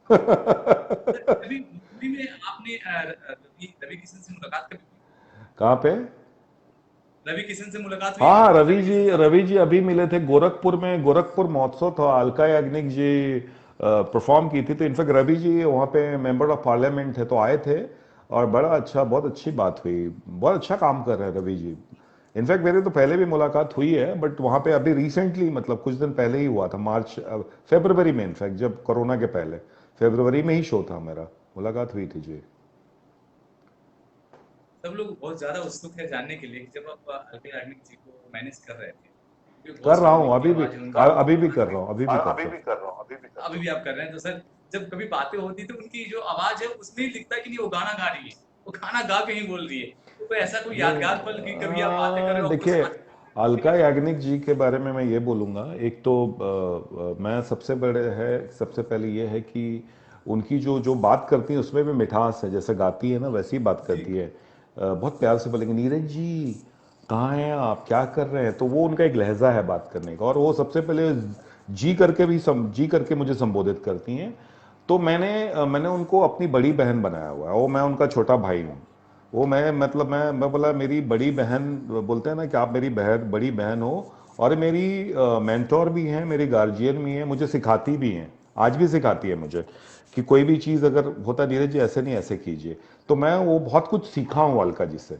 सर कभी भोजपुरी में आपने रवि रवि किशन से मुलाकात कभी हुई? कहाँ पे? रवि किशन से मुलाकात हुई है हाँ, कभी रवि किशन साहब से? रवि जी अभी मिले थे गोरखपुर में, गोरखपुर महोत्सव था, अलका याग्निक जी परफॉर्म की थी, तो इनफैक्ट रवि जी वहाँ पे मेंबर ऑफ पार्लियामेंट थे तो आए थे, और बड़ा अच्छा, बहुत अच्छी बात हुई, बहुत अच्छा काम कर रहे हैं रवि जी। इनफैक्ट मेरे तो पहले भी मुलाकात हुई है, बट वहाँ पे अभी रिसेंटली, मतलब कुछ दिन पहले ही हुआ था, फरवरी में, इनफैक्ट जब कोरोना के पहले फरवरी में ही शो था मेरा, मुलाकात हुई थी जी। सब लोग बहुत ज्यादा उत्सुक है जानने के लिए कि जब आप अलका याग्निक जी को मैनेज कर रहे थे, क्योंकि कर बहुत रहा सारे हूँ दिल की अभी भी, आवाज है उनकी। अभी भी कर रहा हूँ, अभी भी अभी करता भी हूँ। कर रहा हूँ, अभी भी कर अभी रहा भी आप कर रहे हैं तो सर जब कभी बातें होती तो उनकी जो आवाज है उसमें ही दिखता है कि नहीं वो गाना गा रही है, वो खाना गा के ही बोल रही है। तो कोई ऐसा कोई नहीं, यादगार पल कि कभी आप बातें कर रहे हो और देखिए, समझ अलका याग्निक जी के बारे में मैं ये बोलूँगा, एक तो मैं सबसे पहले ये है कि उनकी जो जो बात करती है उसमें भी मिठास है, जैसे गाती है ना वैसी ही बात जी करती है। बहुत प्यार से बोलेंगे, नीरज जी कहाँ हैं आप, क्या कर रहे हैं, तो वो उनका एक लहजा है बात करने का, और वो सबसे पहले जी करके मुझे संबोधित करती हैं। तो मैंने उनको अपनी बड़ी बहन बनाया हुआ है, वो मैं उनका छोटा भाई हूँ। वो मैं बोला, मेरी बड़ी बहन, बोलते हैं ना कि आप मेरी बड़ी बहन हो, और मेरी मेंटोर भी हैं, मेरी गार्जियन भी हैं, मुझे सिखाती भी हैं, आज भी सिखाती है मुझे कि कोई भी चीज़ अगर होता नीरज जी ऐसे नहीं, ऐसे कीजिए। तो मैं वो बहुत कुछ सीखा हूँ अलका जी से।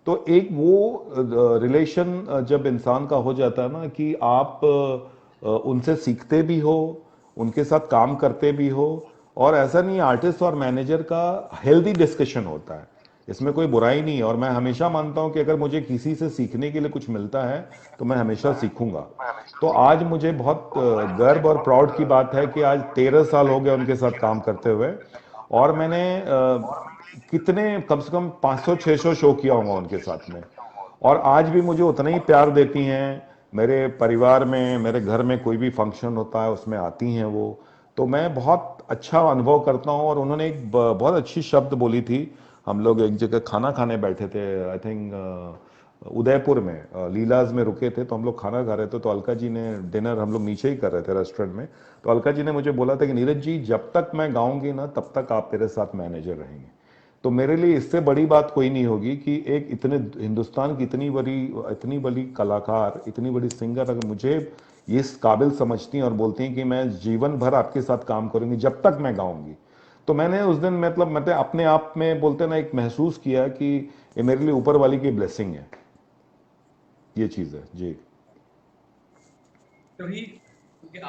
तो एक वो रिलेशन जब इंसान का हो जाता है ना कि आप उनसे सीखते भी हो, उनके साथ काम करते भी हो, और ऐसा नहीं, आर्टिस्ट और मैनेजर का हेल्दी डिस्कशन होता है, इसमें कोई बुराई नहीं है। और मैं हमेशा मानता हूं कि अगर मुझे किसी से सीखने के लिए कुछ मिलता है तो मैं हमेशा सीखूंगा। तो आज मुझे बहुत गर्व और प्राउड की बात है कि आज 13 साल हो गए उनके साथ काम करते हुए, और मैंने कितने, कम से कम 500-600 शो किया होगा उनके साथ में, और आज भी मुझे उतना ही प्यार देती हैं। मेरे परिवार में, मेरे घर में कोई भी फंक्शन होता है उसमें आती हैं वो। तो मैं बहुत अच्छा अनुभव करता हूँ। और उन्होंने एक बहुत अच्छी शब्द बोली थी, हम लोग एक जगह खाना खाने बैठे थे, आई थिंक उदयपुर में, लीलाज में रुके थे, तो हम लोग खाना खा रहे थे, तो अलका जी ने, डिनर हम लोग नीचे ही कर रहे थे रेस्टोरेंट में, तो अलका जी ने मुझे बोला था कि नीरज जी जब तक मैं गाऊंगी ना तब तक आप मेरे साथ मैनेजर रहेंगे। तो मेरे लिए इससे बड़ी बात कोई नहीं होगी कि एक इतने हिंदुस्तान की इतनी बड़ी कलाकार, इतनी बड़ी सिंगर अगर मुझे ये इस काबिल समझती हैं और बोलती हैं कि मैं जीवन भर आपके साथ काम करूंगी जब तक मैं गाऊंगी, तो मैंने उस दिन, मतलब मैं अपने आप में, बोलते ना, एक महसूस किया कि ये मेरे लिए ऊपर वाली की ब्लेसिंग है, ये चीज़ है जी। कभी क्योंकि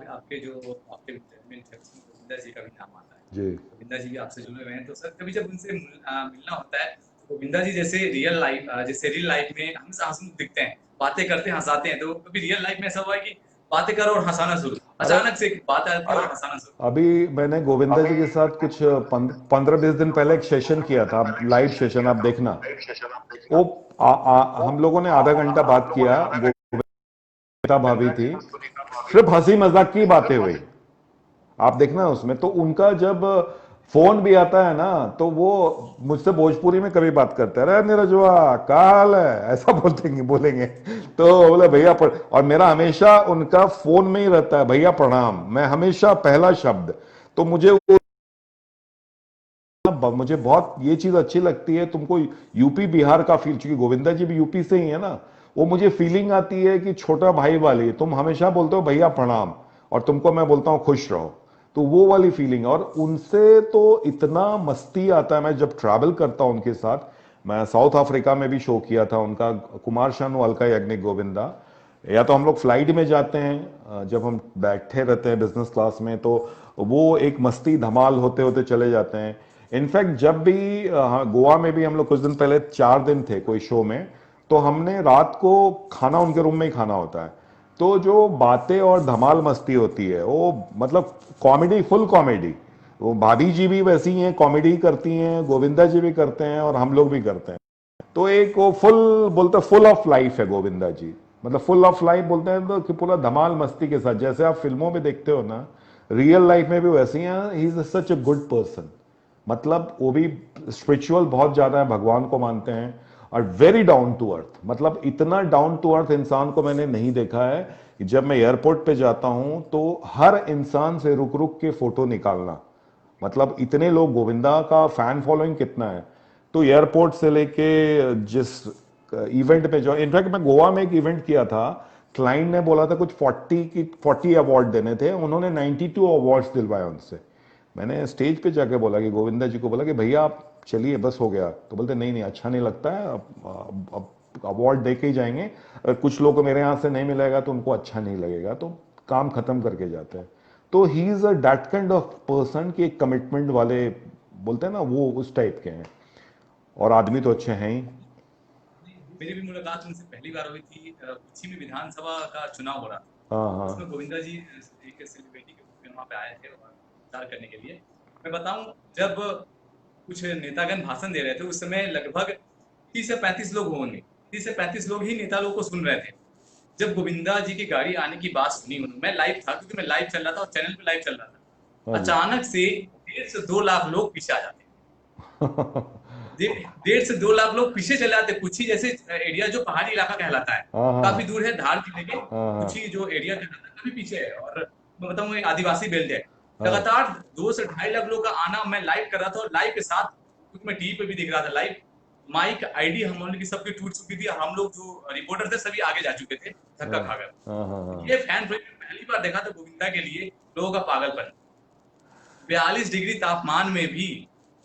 आपके जो आपके में गोविंदा जी का भी नाम आता है, जी। गोविंदा जी आपसे जुड़े हुए हैं, तो सर कभी जब उनसे मिलना होता है तो गोविंदा जी जैसे रियल लाइफ में हम हंसमुख दिखते हैं, बातें करते हैं, हंसाते हैं, तो कभी रियल लाइफ में ऐसा हुआ है कि बातें करो और हंसाना शुरू, अरे अचानक से एक बात आती है और हंसाना शुरू? अभी मैंने गोविंदा जी के साथ कुछ 15-20 दिन पहले एक सेशन किया था, लाइव सेशन, आप देखना। वो हम लोगों ने आधा घंटा बात किया, गोविंदा भाभी थी, सिर्फ हंसी मजाक की बातें हुई, आप देखना उसमें। तो उनका जब फोन भी आता है ना, तो वो मुझसे भोजपुरी में कभी बात करते हैं, अरे नीरजवा क्या हाल है, ऐसा बोलेंगे। तो बोले भैया और मेरा हमेशा उनका फोन में ही रहता है, भैया प्रणाम, मैं हमेशा पहला शब्द। तो मुझे बहुत ये चीज अच्छी लगती है, तुमको यूपी बिहार का फील, चूंकि गोविंदा जी भी यूपी से ही है ना, वो मुझे फीलिंग आती है कि छोटा भाई वाली, तुम हमेशा बोलते हो भैया प्रणाम, और तुमको मैं बोलता हूं खुश रहो। तो वो वाली फीलिंग, और उनसे तो इतना मस्ती आता है। मैं जब ट्रैवल करता हूं उनके साथ, मैं साउथ अफ्रीका में भी शो किया था उनका, कुमार शानू, अलका याग्निक, गोविंदा, या तो हम लोग फ्लाइट में जाते हैं, जब हम बैठे रहते हैं बिजनेस क्लास में, तो वो एक मस्ती धमाल होते होते चले जाते हैं। इनफैक्ट जब भी गोवा में भी हम लोग कुछ दिन पहले 4 दिन थे कोई शो में, तो हमने रात को खाना उनके रूम में ही खाना होता है। तो जो बातें और धमाल मस्ती होती है, वो मतलब कॉमेडी, फुल कॉमेडी। वो भाभी जी भी वैसी हैं, कॉमेडी करती हैं, गोविंदा जी भी करते हैं, और हम लोग भी करते हैं। तो एक वो बोलते फुल ऑफ लाइफ है गोविंदा जी, मतलब फुल ऑफ लाइफ बोलते हैं तो कि पूरा धमाल मस्ती के साथ, जैसे आप फिल्मों में देखते हो ना, रियल लाइफ में भी वैसे ही हैं। He is such a good person, मतलब वो भी स्पिरिचुअल बहुत ज्यादा है, भगवान को मानते हैं, और वेरी डाउन टू अर्थ। मतलब इतना डाउन टू अर्थ इंसान को मैंने नहीं देखा है कि जब मैं एयरपोर्ट पे जाता हूं तो हर इंसान से रुक रुक के फोटो निकालना, मतलब इतने लोग, गोविंदा का फैन फॉलोइंग कितना है। तो एयरपोर्ट से लेके जिस इवेंट पे, जो इनफैक्ट मैं गोवा में एक इवेंट किया था, क्लाइंट ने बोला था कुछ 40 अवार्ड देने थे, उन्होंने 92 अवार्ड्स दिलवाए उनसे। मैंने स्टेज पे जाके बोला कि गोविंदा जी को बोला कि भैया आप चलिए, बस हो गया। तो बोलते नहीं नहीं, अच्छा नहीं लगता है, अब अवार्ड दे के ही जाएंगे, अगर कुछ लोग को मेरे यहाँ से नहीं मिलेगा तो उनको अच्छा नहीं लगेगा, तो काम खत्म करके जाते हैं। तो he is a that kind of person कि एक कमिटमेंट वाले, बोलते हैं ना, वो उस टाइप के हैं, और आदमी तो अच्छे हैं ही। मेरी भी मुलाकात उनसे पहली बार हुई थी, कुची में विधानसभा का चुनाव हो रहा था, हाँ हाँ उसमें गोविंदा जी एक सेलिब्रिटी के रूप में वहाँ पे आए थे और प्रचार करने के लिए। मैं बताऊं, जब कुछ नेतागण भाषण दे रहे थे, उस समय लगभग 30 से 35 लोग होंगे, 30 से 35 लोग ही नेता लोग को सुन रहे थे। जब गोविंदा जी की गाड़ी आने की बात सुनी, मैं लाइव था, क्योंकि मैं लाइव चल रहा था और चैनल पे लाइव चल रहा था। हाँ जी। अचानक से 1.5 से 2 लाख लोग पीछे आ जाते हैं। 1.5 से 2 लाख लोग पीछे चले जाते। कुछ ही जैसे एरिया जो पहाड़ी इलाका कहलाता है, हाँ हाँ काफी दूर है, धार जिले के हाँ हाँ कुछ ही जो एरिया कहलाता है, काफी पीछे है, और मैं बताऊं एक आदिवासी बेल्ट है। हाँ लगातार 2 से 2.5 लाख लोग का आना, मैं लाइव कर रहा था, और लाइव के साथ, क्योंकि मैं टीवी पे भी देख रहा था लाइव, माइक आईडी हम लोगों की सबकी टूट चुकी थी, हम लोग जो रिपोर्टर थे सभी आगे जा चुके थे धक्का हाँ खाकर। हाँ हाँ हाँ। ये फैन पहली बार देखा था गोविंदा के लिए लोगों का पागलपन। 42 डिग्री तापमान में भी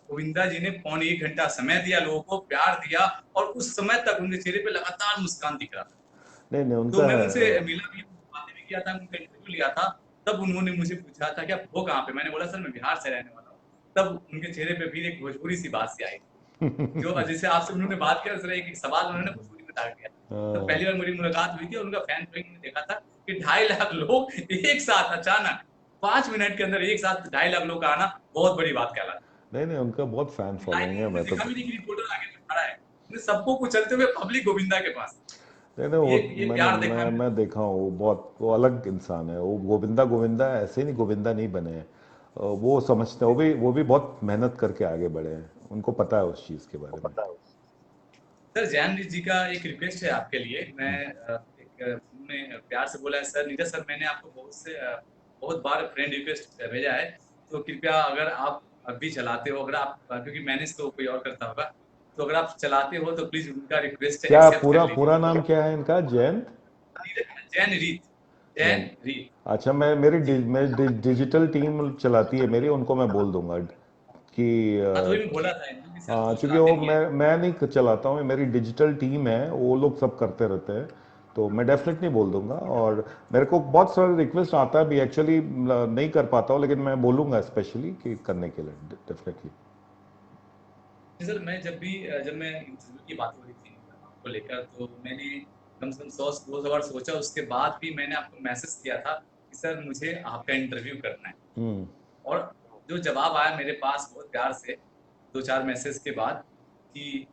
गोविंदा जी ने 1.25 घंटा समय दिया, लोगों को प्यार दिया, और उस समय तक उनके चेहरे पे लगातार मुस्कान दिख रहा था। नहीं नहीं, तो उनका मैं उनसे मिला भी, बातें भी किया था, उनका इंटरव्यू लिया था। तब उन्होंने मुझे पूछा था कि आप हो कहाँ पे, मैंने बोला सर मैं बिहार से रहने वाला हूँ। तब उनके चेहरे पे फिर एक भोजपुरी सी बात सी आई, जो जैसे आपसे उन्होंने बात किया, उस तरह एक सवाल उन्होंने भोजपुरी में डाल दिया। तो पहली बार मेरी मुलाकात हुई थी, और उनका फैन फॉलोइंग देखा था कि 2.5 लाख लोग एक साथ अचानक 5 मिनट के अंदर एक साथ 2.5 लाख लोग का आना बहुत बड़ी बात कहलाता है। नहीं नहीं, उनका बहुत फैन लाइन फॉलोइंग में है, उन्होंने मैं तो। देखा भी नहीं कि रिपोर्टर आगे से खड़ा है, उन्हें सबको कुचलते हुए पब्लिक गोविंदा के पास। नहीं नहीं, ये वो प्यार देखा मैंने। मैं देखा हूँ, वो बहुत, वो अलग इंसान है वो। गोविंदा गोविंदा ऐसे नहीं, गोविंदा नहीं बने हैं। वो समझते हैं, वो भी बहुत मेहनत करके आगे बढ़े हैं, उनको पता है उस चीज़ के बारे में। सर जैन जी का एक रिक्वेस्ट है आपके लिए। मैं उन्होंने प्यार से बोला है, सर नीरज सर मैंने आपको बहुत बार फ्रेंड रिक्वेस्ट भेजा है, तो कृपया अगर आप अभी चलाते हो, अगर आप क्योंकि मैनेज तो कोई और करता होगा, तो अगर आप चलाते हो तो प्लीज उनका रिक्वेस्ट क्या एक्सेप्ट कर पूरा पूरा लीजिए। नाम क्या है इनका, जयंत? जैन रीत, जैन जयंत। रीत। अच्छा, जी। डिजिटल टीम चलाती है मेरी, उनको मैं बोल दूंगा कि हाँ तो वही मैं बोला था इनको कि सर हाँ, तो चूंकि चलाते वो नहीं है। मैं नहीं चलाता हूँ, मेरी डिजिटल टीम है, वो लोग सब करते रहते हैं। तो मैं डेफिनेटली बोल दूंगा। और मेरे को बहुत सारे रिक्वेस्ट आता है भी, एक्चुअली नहीं कर पाता हूँ, लेकिन मैं बोलूंगा स्पेशली कि करने के लिए डेफिनेटली। जी सर, मैं जब मैं इंटरव्यू की बात हो रही थी आपको लेकर, तो मैंने कम से कम 100-200 बार सोचा, उसके बाद भी मैंने आपको मैसेज किया था कि सर मुझे आपका इंटरव्यू करना है। हम्म। और जो जवाब आया मेरे पास बहुत प्यार से 2-4 मैसेज के बाद कि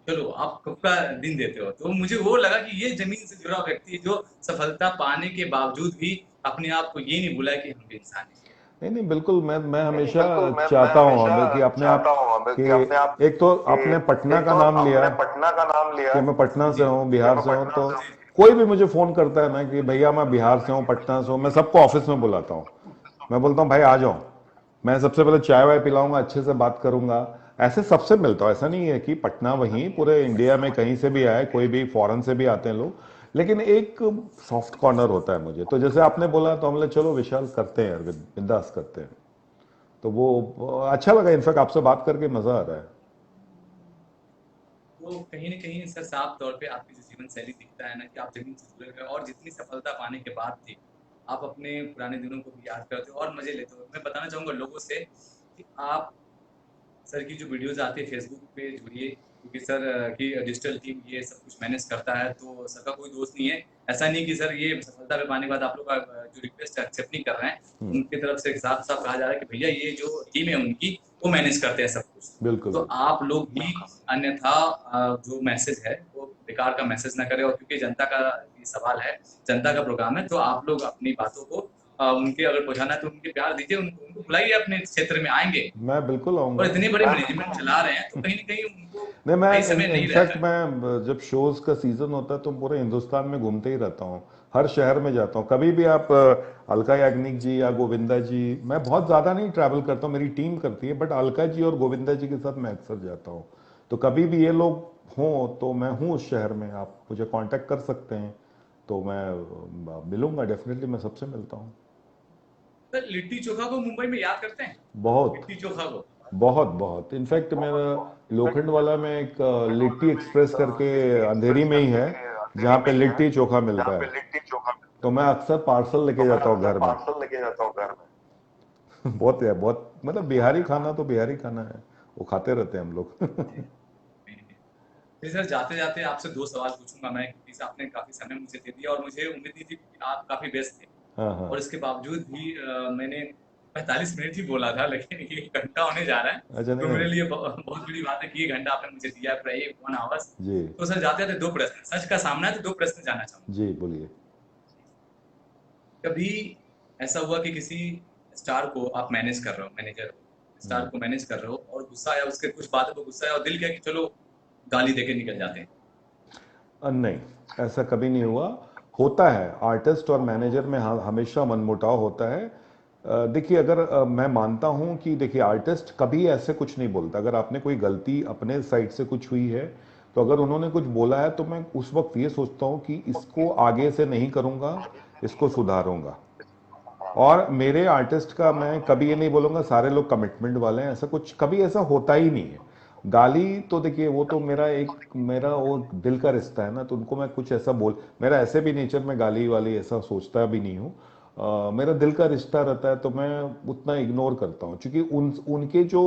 चलो आप कब का दिन देते हो, तो मुझे वो लगा कि ये जमीन से जुड़ा व्यक्ति है, जो सफलता पाने के बावजूद भी अपने आप को ये नहीं भूला कि हम भी इंसान हैं। नहीं नहीं, बिल्कुल। मैं नहीं नहीं, हमेशा बिल्कुल। मैं चाहता हूँ हमेशा अब कि अपने आप चाहता हूँ अब कि कि अपने आप एक तो कि आपने पटना एक का तो नाम लिया आपने पटना का नाम लिया कि मैं पटना से जी हूँ, कि बिहार मैं से हूँ, पटना तो से हूँ। कोई भी मुझे फोन करता है ना कि भैया मैं बिहार से हूँ, पटना से हूँ, मैं सबको ऑफिस में बुलाता हूँ। मैं बोलता हूँ भाई आ जाओ, मैं सबसे पहले चाय वाय पिलाऊंगा, अच्छे से बात करूंगा। ऐसे सबसे मिलता हूँ, ऐसा नहीं है कि पटना वहीं, पूरे इंडिया में कहीं से भी आए, कोई भी फॉरेन से भी आते हैं लोग। लेकिन एक सॉफ्ट कॉर्नर होता है मुझे, तो जैसे आपने बोला तो हम बोले चलो विशाल करते हैं, अरविंद बिंदास करते हैं। तो वो अच्छा लगा, इनफैक्ट आपसे बात करके मजा आ रहा है। तो कहीं न कहीं सर साफ तौर पे आपकी जो जीवन शैली दिखता है ना कि आप ज़मीन से जुड़े हुए हैं, और जितनी सफलता पाने के बाद भी आप अपने पुराने दिनों को भी याद करते हो और मज़े लेते हो। मैं बताना चाहूँगा लोगों से कि आप सर की जो वीडियोज़ आती है फेसबुक पे जुड़िए, क्योंकि सर की डिजिटल टीम ये सब कुछ मैनेज करता है, तो सर का कोई दोष नहीं है। ऐसा नहीं कि सर ये सफलता पे पाने के बाद आप लोग का जो रिक्वेस्ट है एक्सेप्ट नहीं कर रहे हैं। उनकी तरफ से साफ-साफ कहा जा रहा है कि भैया ये जो टीम है उनकी, वो मैनेज करते हैं सब कुछ। बिल्कुल तो बिल्कुल। आप लोग भी अन्यथा जो मैसेज है वो बेकार का मैसेज ना करें, और क्योंकि जनता का ये सवाल है, जनता का प्रोग्राम है, तो आप लोग अपनी बातों को उनके अगर पहुँचाना है तो उनके प्यार दीजिए, उनको उनको बुलाइए, अपने क्षेत्र में आएँगे। मैं बिल्कुल और आऊंगा। इतनी बड़ी मैनेजमेंट चला रहे हैं, तो कहीं न कहीं उनको नहीं, सही मैं समय नहीं इनफैक्ट रहेगा। मैं जब शोज का सीजन होता है तो पूरे हिंदुस्तान में घूमते ही रहता हूँ, हर शहर में जाता हूँ। कभी भी आप अलका याग्निक जी या गोविंदा जी, मैं बहुत ज़्यादा नहीं ट्रैवल करता हूँ, मेरी टीम करती है, बट अलका जी और गोविंदा जी के साथ मैं अक्सर जाता हूँ। तो कभी भी ये लोग हों तो मैं हूँ उस शहर में, आप मुझे कांटेक्ट कर सकते हैं, तो मैं मिलूंगा डेफिनेटली, मैं सबसे मिलता हूँ। सर लिट्टी चोखा को मुंबई में याद करते हैं? बहुत लिट्टी चोखा को। बहुत बहुत, इनफैक्ट मेरा लोखंड वाला में एक लिट्टी एक्सप्रेस करके अंधेरी में ही है, अंधेरी जहाँ में पे ही है, लिट्टी चोखा जहाँ मिलता पे है। लिट्टी चोखा मिलता तो मैं अक्सर पार्सल है। लेके तो मैं जाता हूँ अक्सर घर में। पार्सल लेके जाता हूँ घर में। बहुत है, बहुत मतलब बिहारी खाना तो बिहारी खाना है, वो खाते रहते हैं हम लोग। जी। जी सर, जाते-जाते आपसे 2 सवाल पूछूँगा मैं, क्योंकि आपने काफ़ी समय मुझे दे दिया और मुझे उम्मीद नहीं थी, क्योंकि आप काफ़ी व्यस्त थे। हाँ हाँ। और इसके बावजूद भी मैंने 45 मिनट ही बोला था, लेकिन 1 घंटा होने जा रहा है। अच्छा, तो नहीं मेरे नहीं। लिए बहुत बड़ी बात है कि 1 घंटा आपने मुझे दिया है, पूरा 1 आवर्स। जी तो सर जाते-जाते 2 प्रश्न, सच का सामना है तो 2 प्रश्न जानना चाहूँगा। जी, बोलिए। कभी ऐसा हुआ कि किसी स्टार को आप मैनेज कर रहे हो, मैनेजर हो, स्टार को मैनेज कर रहे हो और गुस्सा आया, उसके कुछ बातों पे गुस्सा आया और दिल किया कि चलो गाली देके निकल जाते हैं? नहीं, ऐसा कभी नहीं हुआ। होता है आर्टिस्ट और मैनेजर में, हमेशा मनमुटाव होता है। देखिए, अगर मैं मानता हूं कि देखिए आर्टिस्ट कभी ऐसे कुछ नहीं बोलता। अगर आपने कोई गलती अपने साइड से कुछ हुई है, तो अगर उन्होंने कुछ बोला है तो मैं उस वक्त ये सोचता हूं कि इसको आगे से नहीं करूंगा, इसको सुधारूंगा। और मेरे आर्टिस्ट का मैं कभी ये नहीं बोलूंगा सारे लोग कमिटमेंट वाले हैं, ऐसा कुछ कभी ऐसा होता ही नहीं है। गाली तो देखिए वो तो मेरा वो दिल का रिश्ता है ना, तो उनको मैं कुछ ऐसा बोल, मेरा ऐसे भी नेचर में गाली वाली ऐसा सोचता भी नहीं हूँ। मेरा दिल का रिश्ता रहता है तो मैं उतना इग्नोर करता हूँ, क्योंकि उनके जो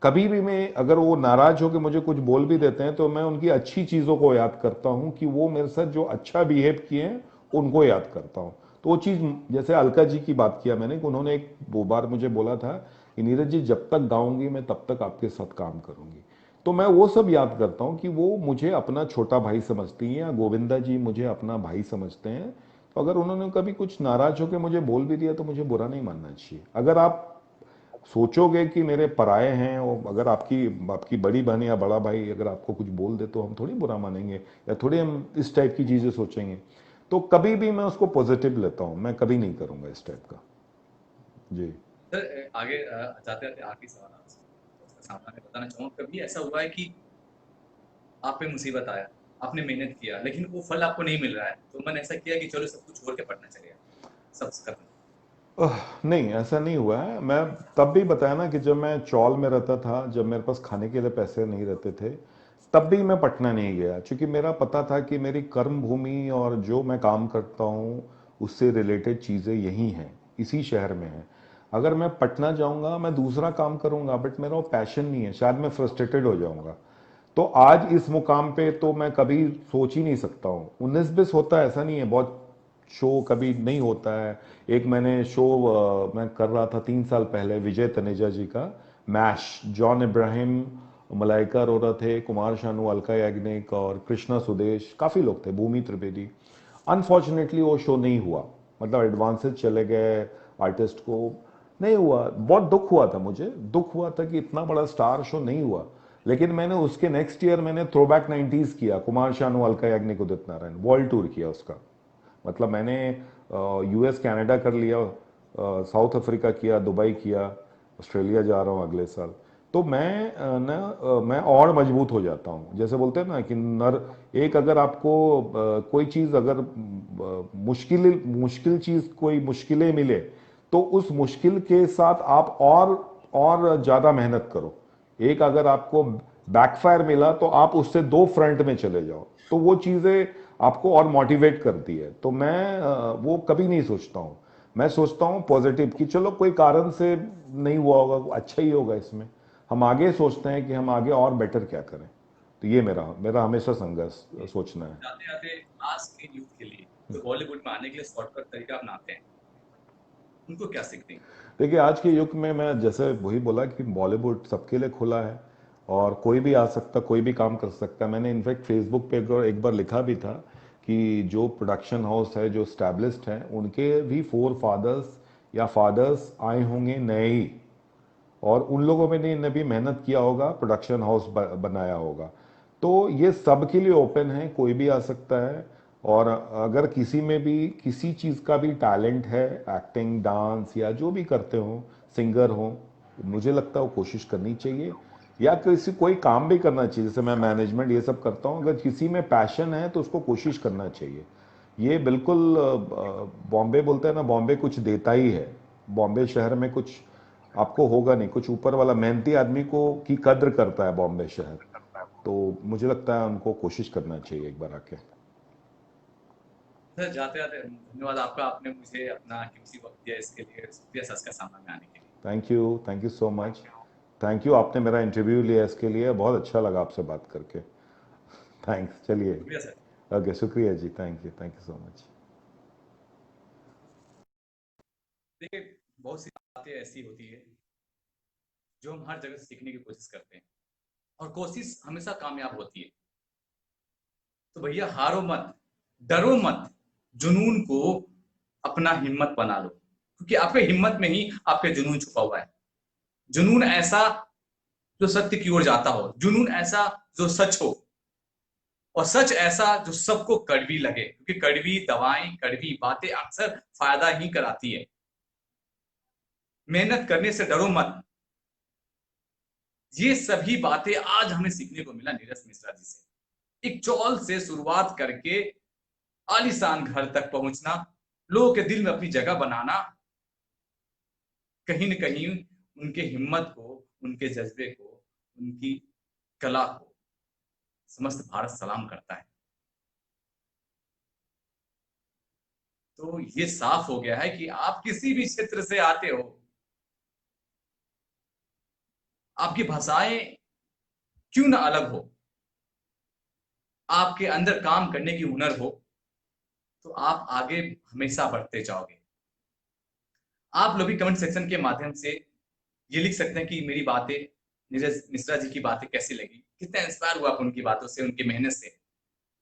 कभी भी मैं, अगर वो नाराज होकर मुझे कुछ बोल भी देते हैं तो मैं उनकी अच्छी चीजों को याद करता हूँ कि वो मेरे साथ जो अच्छा बिहेव किए हैं उनको याद करता हूँ। तो वो चीज, जैसे अलका जी की बात किया मैंने कि उन्होंने एक दो बार मुझे बोला था कि नीरज जी जब तक गाऊंगी मैं तब तक आपके साथ काम करूंगी। तो मैं वो सब याद करता हूँ कि वो मुझे अपना छोटा भाई समझती हैं, या गोविंदा जी मुझे अपना भाई समझते हैं। तो अगर उन्होंने कभी कुछ नाराज होकर मुझे बोल भी दिया तो मुझे बुरा नहीं मानना चाहिए। अगर आप सोचोगे कि मेरे पराये हैं, और अगर आपकी आपकी बड़ी बहन या बड़ा भाई अगर आपको कुछ बोल दे तो हम थोड़ी बुरा मानेंगे, या थोड़ी हम इस टाइप की चीजें सोचेंगे। तो कभी भी मैं उसको पॉजिटिव लेता हूं, मैं कभी नहीं करूंगा इस टाइप का। जी। सर आगे जाते-जाते आखिरी सवाल आपसे, तो उसका सामना मैं बताना चाहूँगा, कभी ऐसा हुआ है कि आप पे मुसीबत आया, आपने मेहनत किया, लेकिन वो फल आपको नहीं मिल रहा है, तो मन ऐसा किया कि चलो सब कुछ छोड़ के पढ़ना चलेगा, सब खत्म? नहीं, ऐसा नहीं हुआ है। मैं तब भी बताया ना कि जब मैं चौल में रहता था, जब मेरे पास खाने के लिए पैसे नहीं रहते थे, तब भी मैं पटना नहीं गया, क्योंकि मेरा पता था कि मेरी कर्म भूमि और जो मैं काम करता हूँ उससे रिलेटेड चीज़ें यही हैं, इसी शहर में हैं। अगर मैं पटना जाऊंगा मैं दूसरा काम करूंगा, बट मेरा वो पैशन नहीं है, शायद मैं फ्रस्ट्रेटेड हो जाऊंगा। तो आज इस मुकाम पे तो मैं कभी सोच ही नहीं सकता हूँ। 19-20 होता है, ऐसा नहीं है, बहुत शो कभी नहीं होता है। एक मैंने शो मैं कर रहा था 3 साल पहले विजय तनेजा जी का, मैश, जॉन इब्राहिम, मलाइका अरोरा थे, कुमार शानू, अलका याग्निक और कृष्णा सुदेश, काफ़ी लोग थे, भूमि त्रिवेदी। अनफॉर्चुनेटली वो शो नहीं हुआ, मतलब एडवांसेस चले गए, आर्टिस्ट को नहीं हुआ। बहुत दुख हुआ था, मुझे दुख हुआ था कि इतना बड़ा स्टार शो नहीं हुआ। लेकिन मैंने उसके नेक्स्ट ईयर मैंने थ्रोबैक 90s किया, कुमार शानू, अलका याग्निक, उदित नारायण, वर्ल्ड टूर किया उसका। मतलब मैंने यूएस कनाडा कर लिया, साउथ अफ्रीका किया, दुबई किया, ऑस्ट्रेलिया जा रहा हूँ अगले साल। तो मैं और मजबूत हो जाता हूँ। जैसे बोलते हैं ना कि नर, एक अगर आपको कोई चीज़ अगर मुश्किल मुश्किल चीज़ कोई मुश्किलें मिले तो उस मुश्किल के साथ आप और ज़्यादा मेहनत करो। एक अगर आपको बैकफायर मिला तो आप उससे 2 फ्रंट में चले जाओ, तो वो चीज़ें आपको और मोटिवेट करती है। तो मैं वो कभी नहीं सोचता हूँ। मैं सोचता हूँ पॉजिटिव कि चलो कोई कारण से नहीं हुआ होगा, अच्छा ही होगा इसमें। हम आगे सोचते हैं कि हम आगे और बेटर क्या करें। तो ये मेरा मेरा हमेशा संघर्ष सोचना है। जाते जाते आज के यूथ के लिए जो बॉलीवुड में आने के लिए शॉर्टकट तरीका अपनाते हैं, उनको क्या सीख देंगे? देखिए आज के युग में मैं जैसे वही बोला कि बॉलीवुड सबके लिए खुला है और कोई भी आ सकता, कोई भी काम कर सकता है। मैंने इनफैक्ट फेसबुक पे एक बार लिखा भी था कि जो प्रोडक्शन हाउस है, जो स्टैब्लिश्ड हैं, उनके भी 4 फादर्स या फादर्स आए होंगे नए ही, और उन लोगों में ने भी मेहनत किया होगा, प्रोडक्शन हाउस बनाया होगा। तो ये सबके लिए ओपन है, कोई भी आ सकता है। और अगर किसी में भी किसी चीज़ का भी टैलेंट है, एक्टिंग, डांस या जो भी करते हो, सिंगर हो, मुझे लगता है वो कोशिश करनी चाहिए। या किसी कोई काम भी करना चाहिए, जैसे मैं मैनेजमेंट ये सब करता हूँ, अगर किसी में पैशन है तो उसको कोशिश करना चाहिए। ये बिल्कुल बॉम्बे बोलते हैं ना, बॉम्बे कुछ देता ही है। बॉम्बे शहर में कुछ आपको होगा नहीं, कुछ ऊपर वाला मेहनती आदमी को की कद्र करता है बॉम्बे शहर। तो मुझे लगता है उनको कोशिश करना चाहिए एक बार आके। सर जाते जाते धन्यवाद आपका, आपने मुझे अपना कीमती वक्त दिया, इसके लिए शुक्रिया सर का सामने में आने के लिए। Thank you so much. Thank you, आपने मेरा इंटरव्यू लिया, इसके लिए बहुत अच्छा लगा आपसे बात करके। थैंक्स, चलिए। शुक्रिया सर। ओके, शुक्रिया जी, थैंक यू सो मच। देखिए, बहुत सी बातें ऐसी होती है जो हम हर जगह से सीखने की कोशिश करते हैं और कोशिश हमेशा कामयाब होती है। तो भैया हारो मत, डरो मत, जुनून को अपना हिम्मत बना लो, क्योंकि आपके हिम्मत में ही आपके जुनून छुपा हुआ है। जुनून ऐसा जो सत्य की ओर जाता हो, जुनून ऐसा जो सच हो, और सच ऐसा जो सबको कड़वी लगे, क्योंकि कड़वी दवाएं, कड़वी बातें अक्सर फायदा ही कराती है। मेहनत करने से डरो मत, ये सभी बातें आज हमें सीखने को मिला नीरज मिश्रा जी से। एक चौल से शुरुआत करके आलीशान घर तक पहुंचना, लोगों के दिल में अपनी जगह बनाना, कहीं न कहीं उनके हिम्मत को, उनके जज्बे को, उनकी कला को समस्त भारत सलाम करता है। तो ये साफ हो गया है कि आप किसी भी क्षेत्र से आते हो, आपकी भाषाएं क्यों ना अलग हो, आपके अंदर काम करने की हुनर हो, तो आप आगे हमेशा बढ़ते जाओगे। आप लोग भी कमेंट सेक्शन के माध्यम से ये लिख सकते हैं कि मेरी बातें, नीरज मिश्रा जी की बातें कैसी लगी, कितना इंस्पायर हुआ आप उनकी बातों से, उनकी मेहनत से।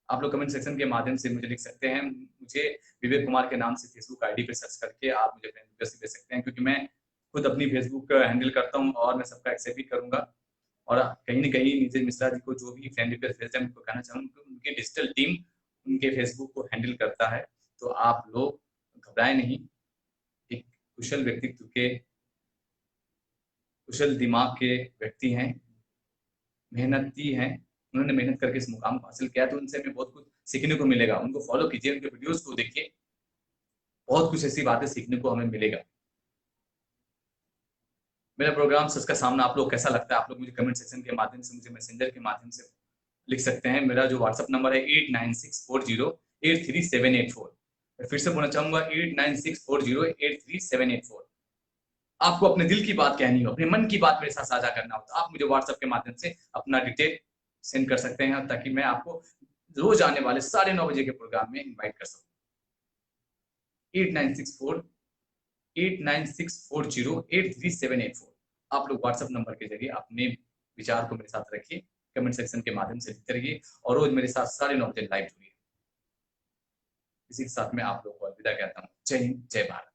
आप लोग कमेंट सेक्शन के माध्यम से मुझे लिख सकते हैं। मुझे विवेक कुमार के नाम से फेसबुक आईडी पे सर्च करके आप मुझे फ्रेंड रिक्वेस्ट दे सकते हैं, क्योंकि मैं खुद अपनी फेसबुक हैंडल करता हूं और मैं सबका एक्सेप्ट भी करूंगा। और कहीं ना कहीं नीरज मिश्रा जी को जो भी फ्रेंड रिक्वेस्ट भेजते हैं, उनको कहना चाहूंगा कि उनकी डिजिटल टीम उनके फेसबुक को हैंडल करता है। तो आप लोग घबराए नहीं, एक कुशल व्यक्तित्व के, कुशल दिमाग के व्यक्ति हैं, मेहनती हैं, उन्होंने मेहनत करके इस मुकाम को हासिल किया, तो उनसे हमें बहुत कुछ सीखने को मिलेगा। उनको फॉलो कीजिए, उनके वीडियोस को देखिए, बहुत कुछ ऐसी बातें सीखने को हमें मिलेगा। मेरा प्रोग्राम सच का सामना आप लोग कैसा लगता है, आप लोग मुझे कमेंट सेक्शन के माध्यम से, मुझे मैसेंजर के माध्यम से लिख सकते हैं। मेरा जो व्हाट्सएप नंबर है 8964083784। मैं फिर से बोलना चाहूंगा 8964083784। आपको अपने दिल की बात कहनी हो, अपने मन की बात मेरे साथ साझा करना हो, तो आप मुझे व्हाट्सएप के माध्यम से अपना डिटेल सेंड कर सकते हैं, ताकि मैं आपको रोज आने वाले 9:30 बजे के प्रोग्राम में इनवाइट कर सकूं। 8964083784। आप लोग व्हाट्सएप नंबर के जरिए अपने विचार को मेरे साथ रखिए, कमेंट सेक्शन के माध्यम से लिखते रहिए और रोज मेरे साथ 9:30 बजे लाइव जुड़िए। इसी के साथ मैं आप लोगों को अलविदा कहता हूँ। जय हिंद, जय भारत।